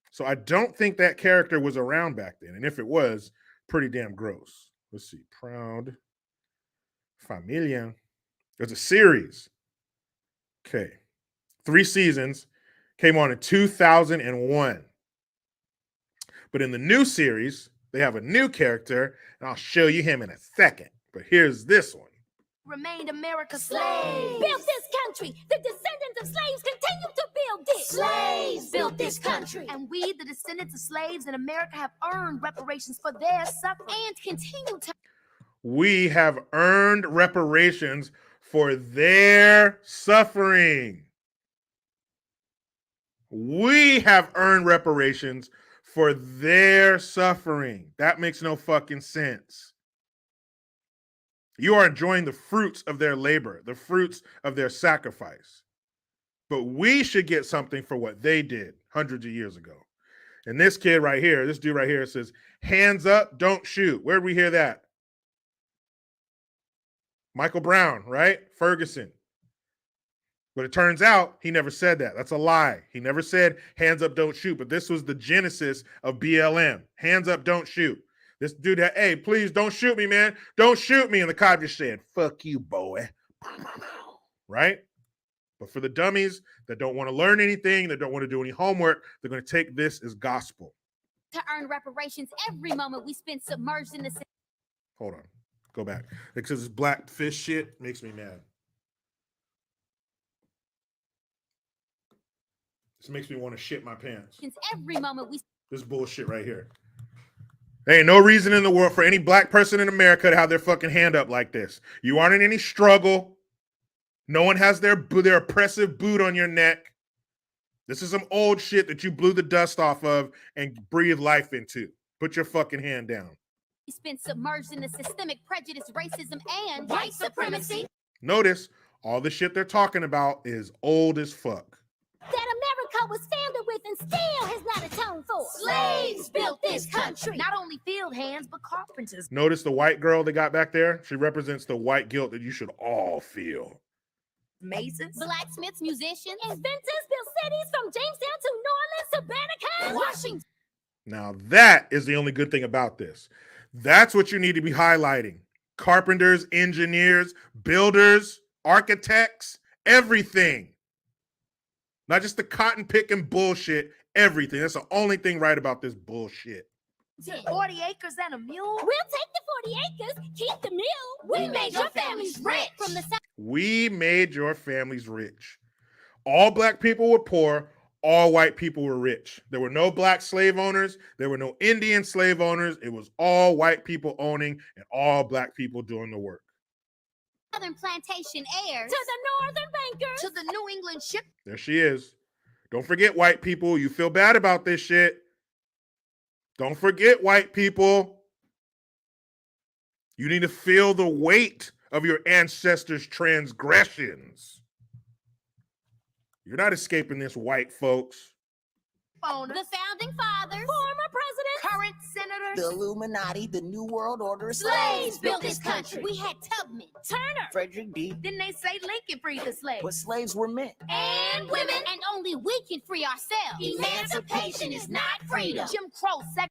So I don't think that character was around back then. And if it was, pretty damn gross. Let's see, Proud Familia. There's a series. Okay. 3 seasons. Came on in 2001. But in the new series, they have a new character, and I'll show you him in a second. But here's this one. Remained America's slaves. Built this country. The descendants of slaves continue to build this. Slaves built this country. And we, the descendants of slaves in America, have earned reparations for their suffering and continue to. We have earned reparations for their suffering. We have earned reparations for their suffering. That makes no fucking sense. You are enjoying the fruits of their labor, the fruits of their sacrifice. But we should get something for what they did hundreds of years ago. And this kid right here, this dude right here says, hands up, don't shoot. Where did we hear that? Michael Brown, right? Ferguson. But it turns out he never said that. That's a lie. He never said hands up, don't shoot. But this was the genesis of BLM. Hands up, don't shoot. This dude had, hey, please don't shoot me, man. Don't shoot me. And the cop just said, fuck you, boy. Right? But for the dummies that don't want to learn anything, that don't want to do any homework, they're going to take this as gospel. To earn reparations every moment we spend submerged in the... Hold on. Go back. Because this black fish shit makes me mad. This makes me want to shit my pants. Every moment we... This bullshit right here. There ain't no reason in the world for any black person in America to have their fucking hand up like this. You aren't in any struggle. No one has their oppressive boot on your neck. This is some old shit that you blew the dust off of and breathed life into. Put your fucking hand down. It's been submerged in the systemic prejudice, racism, and white supremacy. Notice all the shit they're talking about is old as fuck. That America was founded with and still has not atoned for. Slaves built this country. Not only field hands, but carpenters. Notice the white girl they got back there? She represents the white guilt that you should all feel. Masons, blacksmiths, musicians, inventors built cities from Jamestown to New Orleans to Banneker, Washington. Now that is the only good thing about this. That's what you need to be highlighting. Carpenters, engineers, builders, architects, everything. Not just the cotton picking bullshit, everything. That's the only thing right about this bullshit. 40 acres and a mule. We'll take the 40 acres, keep the mule. We made your families rich. From the south. We made your families rich. All black people were poor. All white people were rich. There were no black slave owners. There were no Indian slave owners. It was all white people owning and all black people doing the work. Southern plantation heirs. To the northern bankers. To the New England ship. There she is. Don't forget, white people. You feel bad about this shit. Don't forget, white people. You need to feel the weight of your ancestors' transgressions. You're not escaping this, white folks. The founding fathers, former presidents, current senators, the Illuminati, the New World Order. Slaves built this country. We had Tubman, Turner, Frederick D. Then they say Lincoln freed the slaves. But slaves were men. And women. And only we can free ourselves. Emancipation is not freedom. Jim Crow said.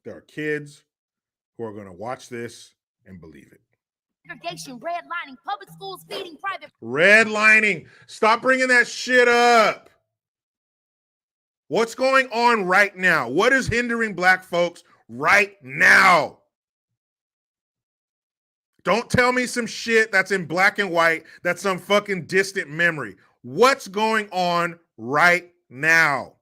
There are kids who are going to watch this and believe it. Segregation, redlining, public schools feeding private. Redlining. Stop bringing that shit up. What's going on right now? What is hindering black folks right now? Don't tell me some shit that's in black and white, that's some fucking distant memory. What's going on right now?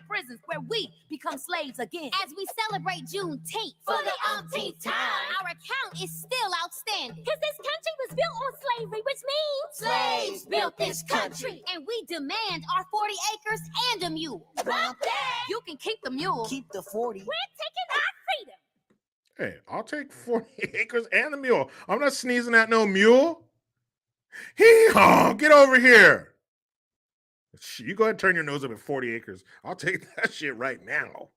Prisons where we become slaves again. As we celebrate Juneteenth for the umpteenth time, our account is still outstanding. Because this country was built on slavery, which means slaves built this country. And we demand our 40 acres and a mule. About that, you can keep the mule. Keep the 40. We're taking our freedom. Hey, I'll take 40 acres and a mule. I'm not sneezing at no mule. Hee-haw, get over here. You go ahead and turn your nose up at 40 acres. I'll take that shit right now.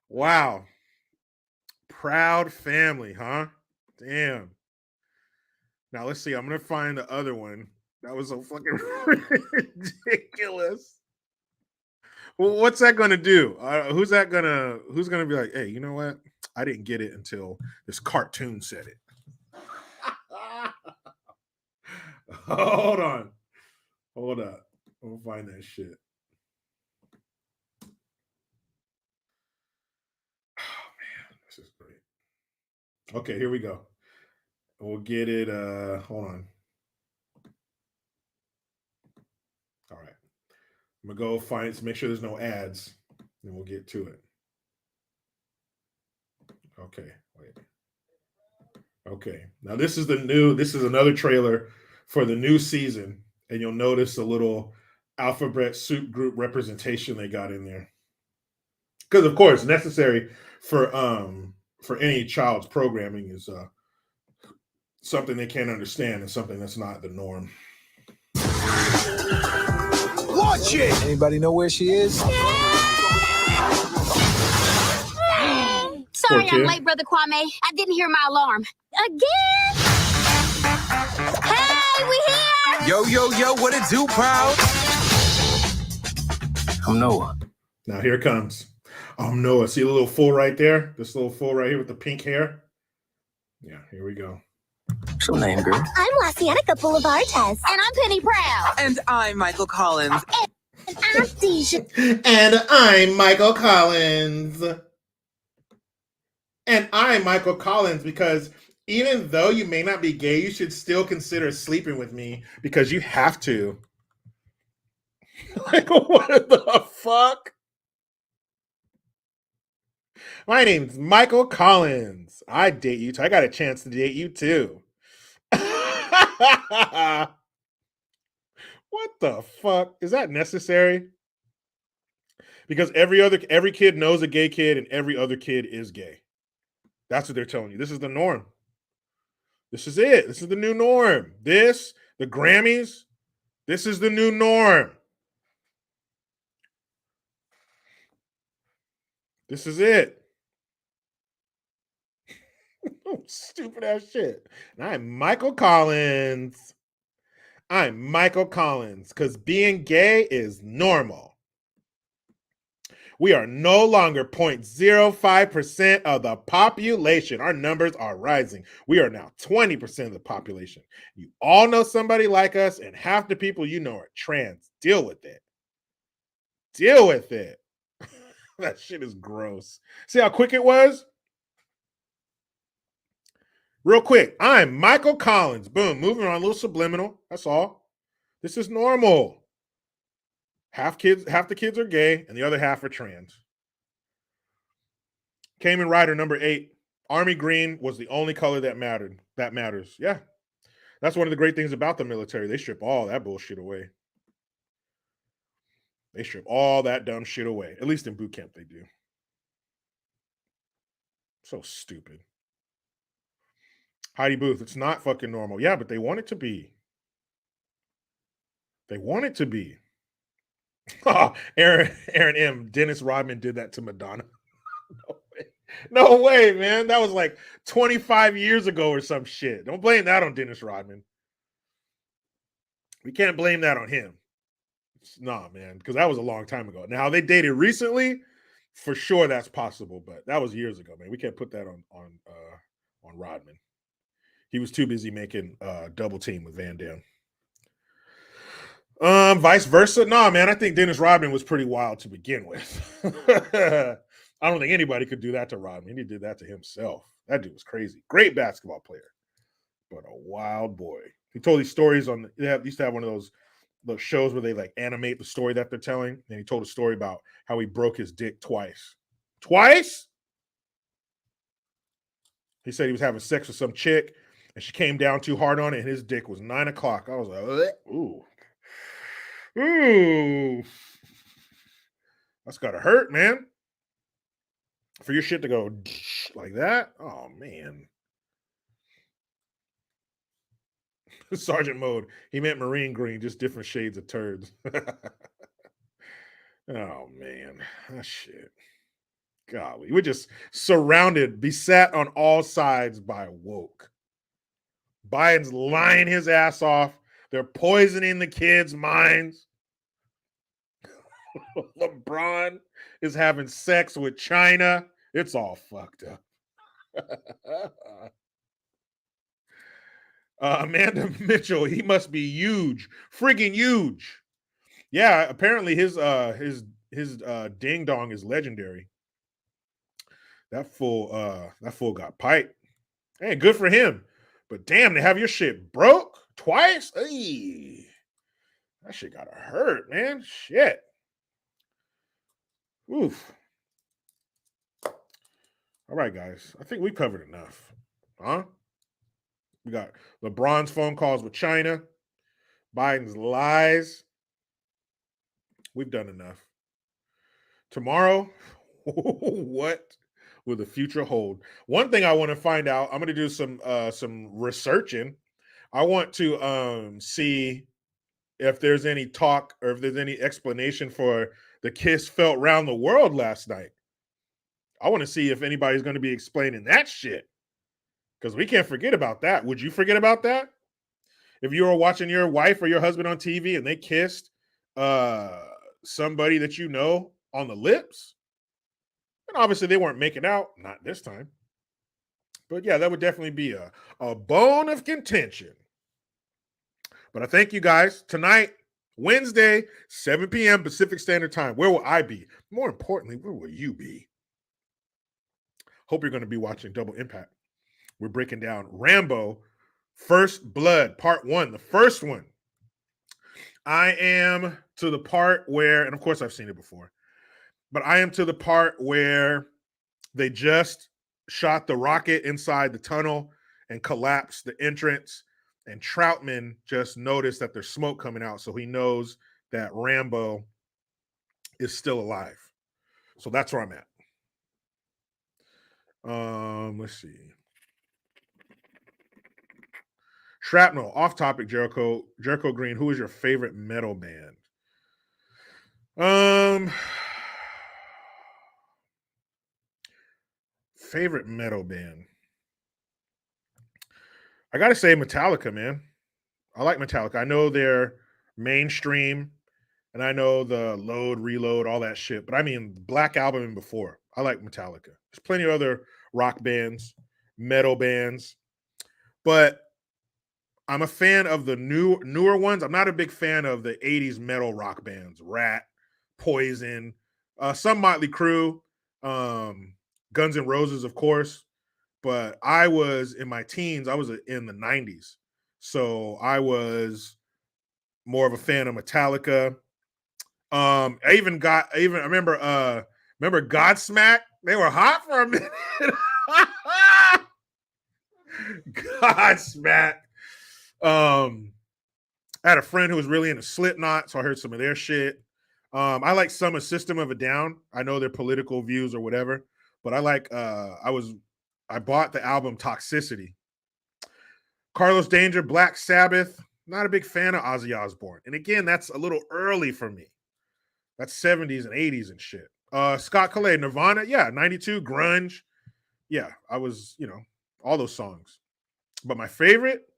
Wow. Proud family, huh? Damn. Now, let's see. I'm going to find the other one. That was so fucking ridiculous. Well, what's that going to do? Who's going to be like, hey, you know what? I didn't get it until this cartoon said it. Hold on. Hold up. We'll find that shit. Oh, man. This is great. Okay, here we go. We'll get it. Hold on. All right. I'm going to go make sure there's no ads. Then we'll get to it. Okay. Wait. Okay. Now this is another trailer for the new season. And you'll notice a little alphabet soup group representation they got in there. Because of course, necessary for any child's programming is something they can't understand and something that's not the norm. Watch it! Anybody know where she is? Sorry I'm late, Brother Kwame. I didn't hear my alarm. Again? Hey, we here! Yo, what it do, Proud? I'm Noah. Now here it comes. I'm Noah. See the little fool right there? This little fool right here with the pink hair? Yeah, here we go. What's your name, girl? I'm Lacianica Boulevardes. And I'm Penny Proud. And I'm Michael Collins. And I'm Deja. And I'm Michael Collins. And I'm Michael Collins because even though you may not be gay, you should still consider sleeping with me because you have to. Like, what the fuck? My name's Michael Collins. I date you too. I got a chance to date you too. What the fuck? Is that necessary? Because every kid knows a gay kid and every other kid is gay. That's what they're telling you. This is the norm. This is it. This is the new norm. The Grammys, this is the new norm. This is it. Stupid ass shit. And I'm Michael Collins. Because being gay is normal. We are no longer 0.05% of the population. Our numbers are rising. We are now 20% of the population. You all know somebody like us, and half the people you know are trans. Deal with it. Deal with it. That shit is gross. See how quick it was? Real quick. I'm Michael Collins. Boom. Moving on, a little subliminal. That's all. This is normal. Half the kids are gay, and the other half are trans. Kamen Rider number 8. Army green was the only color that mattered. That matters. Yeah. That's one of the great things about the military. They strip all that bullshit away. They strip all that dumb shit away. At least in boot camp, they do. So stupid. Heidi Booth, it's not fucking normal. Yeah, but they want it to be. They want it to be. Aaron M. Dennis Rodman did that to Madonna. No way, man. That was like 25 years ago or some shit. Don't blame that on Dennis Rodman. We can't blame that on him. Nah, man, because that was a long time ago. Now, they dated recently, for sure that's possible, but that was years ago, man. We can't put that on Rodman. He was too busy making Double Team with Van Damme. Vice versa. Nah, man, I think Dennis Rodman was pretty wild to begin with. I don't think anybody could do that to Rodman. He did that to himself. That dude was crazy. Great basketball player, but a wild boy. He told these stories they used to have one of those shows where they like animate the story that they're telling. And he told a story about how he broke his dick twice. Twice? He said he was having sex with some chick and she came down too hard on it and his dick was 9 o'clock. I was like, ooh. Ooh. That's gotta hurt, man. For your shit to go like that? Oh, man. Sergeant Mode. He meant marine green, just different shades of turds. Oh, man. That shit. Golly. We're just surrounded, beset on all sides by woke. Biden's lying his ass off. They're poisoning the kids' minds. LeBron is having sex with China. It's all fucked up. Amanda Mitchell, he must be huge, friggin' huge. Yeah, apparently his ding dong is legendary. That fool got piped. Hey, good for him. But damn, to have your shit broke twice? Ay, that shit gotta hurt, man. Shit. Oof. All right, guys. I think we covered enough. Huh? We got LeBron's phone calls with China, Biden's lies. We've done enough. Tomorrow, what will the future hold? One thing I want to find out, I'm going to do some researching. I want to see if there's any talk or if there's any explanation for the kiss felt round the world last night. I want to see if anybody's going to be explaining that shit. Because we can't forget about that. Would you forget about that? If you were watching your wife or your husband on TV and they kissed somebody that you know on the lips, and obviously they weren't making out, not this time. But yeah, that would definitely be a bone of contention. But I thank you guys. Tonight, Wednesday, 7 p.m. Pacific Standard Time. Where will I be? More importantly, where will you be? Hope you're going to be watching Double Impact. We're breaking down Rambo First Blood, Part 1, the first one. I am to the part where, and of course I've seen it before, but I am to the part where they just shot the rocket inside the tunnel and collapsed the entrance. and Troutman just noticed that there's smoke coming out, so he knows that Rambo is still alive. So that's where I'm at. Let's see. Shrapnel, off topic, Jericho Green. Who is your favorite metal band? Favorite metal band. I gotta say Metallica, man. I like Metallica. I know they're mainstream, and I know the Load, Reload, all that shit. But I mean, Black Album and before. I like Metallica. There's plenty of other rock bands, metal bands, but I'm a fan of the newer ones. I'm not a big fan of the 80s metal rock bands, Rat, Poison, some Motley Crue, Guns N' Roses, of course. But I was in my teens, I was in the 90s. So I was more of a fan of Metallica. I remember Godsmack. They were hot for a minute. Godsmack. I had a friend who was really into Slipknot, so I heard some of their shit. I like some of System of a Down. I know their political views or whatever, but I like I bought the album Toxicity. Carlos Danger, Black Sabbath. Not a big fan of Ozzy Osbourne. And again, that's a little early for me. That's 70s and 80s and shit. Scott Calais, Nirvana. Yeah, 92, grunge. Yeah, I was, all those songs. But my favorite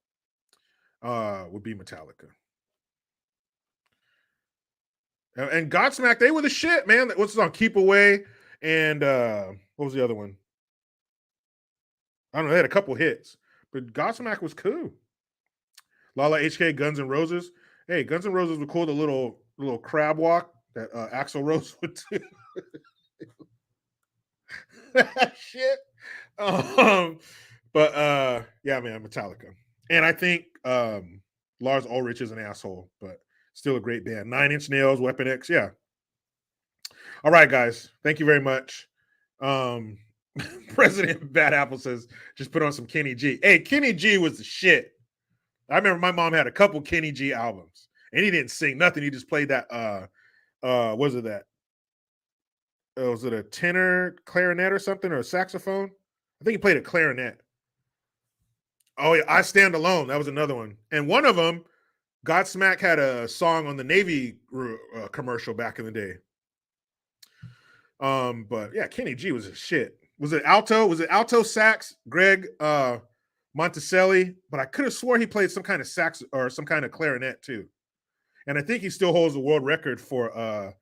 would be Metallica. And Godsmack, they were the shit, man. What's the song? Keep Away. And what was the other one? I don't know. They had a couple hits. But Godsmack was cool. Lala HK, Guns N' Roses. Hey, Guns N' Roses were cool. The little crab walk that Axl Rose would do. Shit. But yeah, man, Metallica. And I think Lars Ulrich is an asshole, but still a great band. 9 Inch Nails, Weapon X. Yeah. All right, guys. Thank you very much. President Bad Apple says, just put on some Kenny G. Hey, Kenny G was the shit. I remember my mom had a couple Kenny G albums, and he didn't sing nothing. He just played that. Was it that? Was it a tenor clarinet or something, or a saxophone? I think he played a clarinet. Oh yeah, I Stand Alone. That was another one. And one of them, Godsmack had a song on the Navy commercial back in the day. But yeah, Kenny G was a shit. Was it alto? Was it alto sax? Greg Monticelli, but I could have swore he played some kind of sax or some kind of clarinet too. And I think he still holds the world record for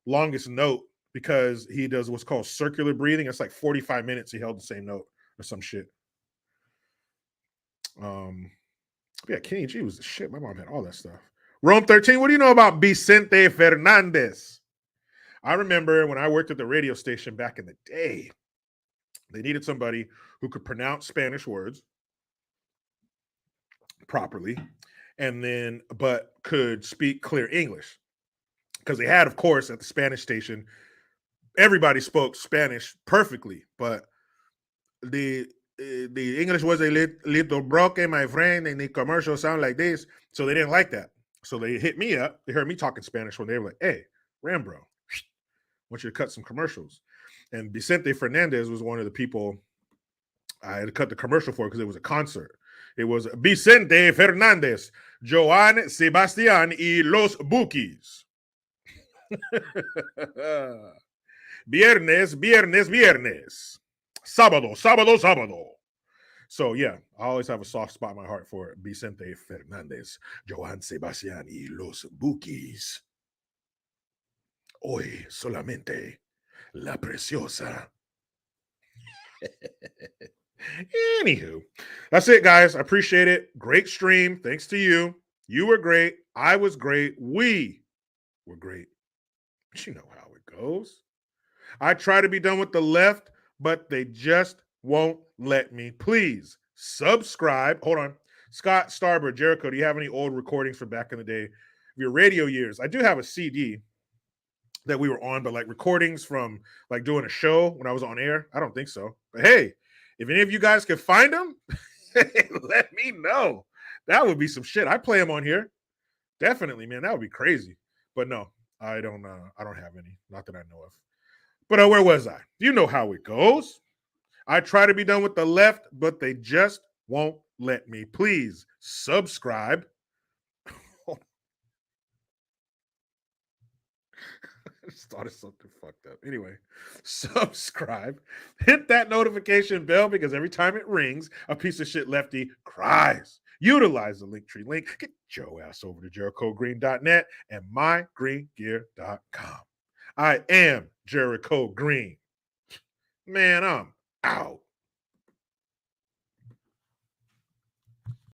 longest note because he does what's called circular breathing. It's like 45 minutes he held the same note or some shit. Yeah, Kenny G was the shit. My mom had all that stuff. Rome 13, what do you know about Vicente Fernandez? I remember when I worked at the radio station back in the day, they needed somebody who could pronounce Spanish words properly but could speak clear English. Because they had, of course, at the Spanish station, everybody spoke Spanish perfectly, but the English was a little broken, my friend, and the commercials sound like this. So they didn't like that. So they hit me up. They heard me talking Spanish when they were like, hey, Rambro, I want you to cut some commercials. And Vicente Fernandez was one of the people I had to cut the commercial for because it was a concert. It was Vicente Fernandez, Joan Sebastian y los Bukis. Viernes, viernes, viernes. Sábado, sábado, sábado. So yeah, I always have a soft spot in my heart for Vicente Fernandez, Joan Sebastian y los Bukis. Hoy solamente la preciosa. Anywho, that's it, guys. I appreciate it. Great stream. Thanks to you. You were great. I was great. We were great. But you know how it goes. I try to be done with the left, but they just won't let me. Please subscribe. Hold on. Scott Starboard, Jericho, do you have any old recordings from back in the day of your radio years? I do have a CD that we were on, but like recordings from like doing a show when I was on air, I don't think so. But hey, if any of you guys can find them, let me know. That would be some shit. I play them on here. Definitely, man. That would be crazy. But no, I don't have any. Not that I know of. But where was I? You know how it goes. I try to be done with the left, but they just won't let me. Please subscribe. I just thought of something fucked up. Anyway, subscribe. Hit that notification bell because every time it rings, a piece of shit lefty cries. Utilize the Linktree link. Get your ass over to JerichoGreen.net and mygreengear.com. I am Jericho Green. Man, I'm out.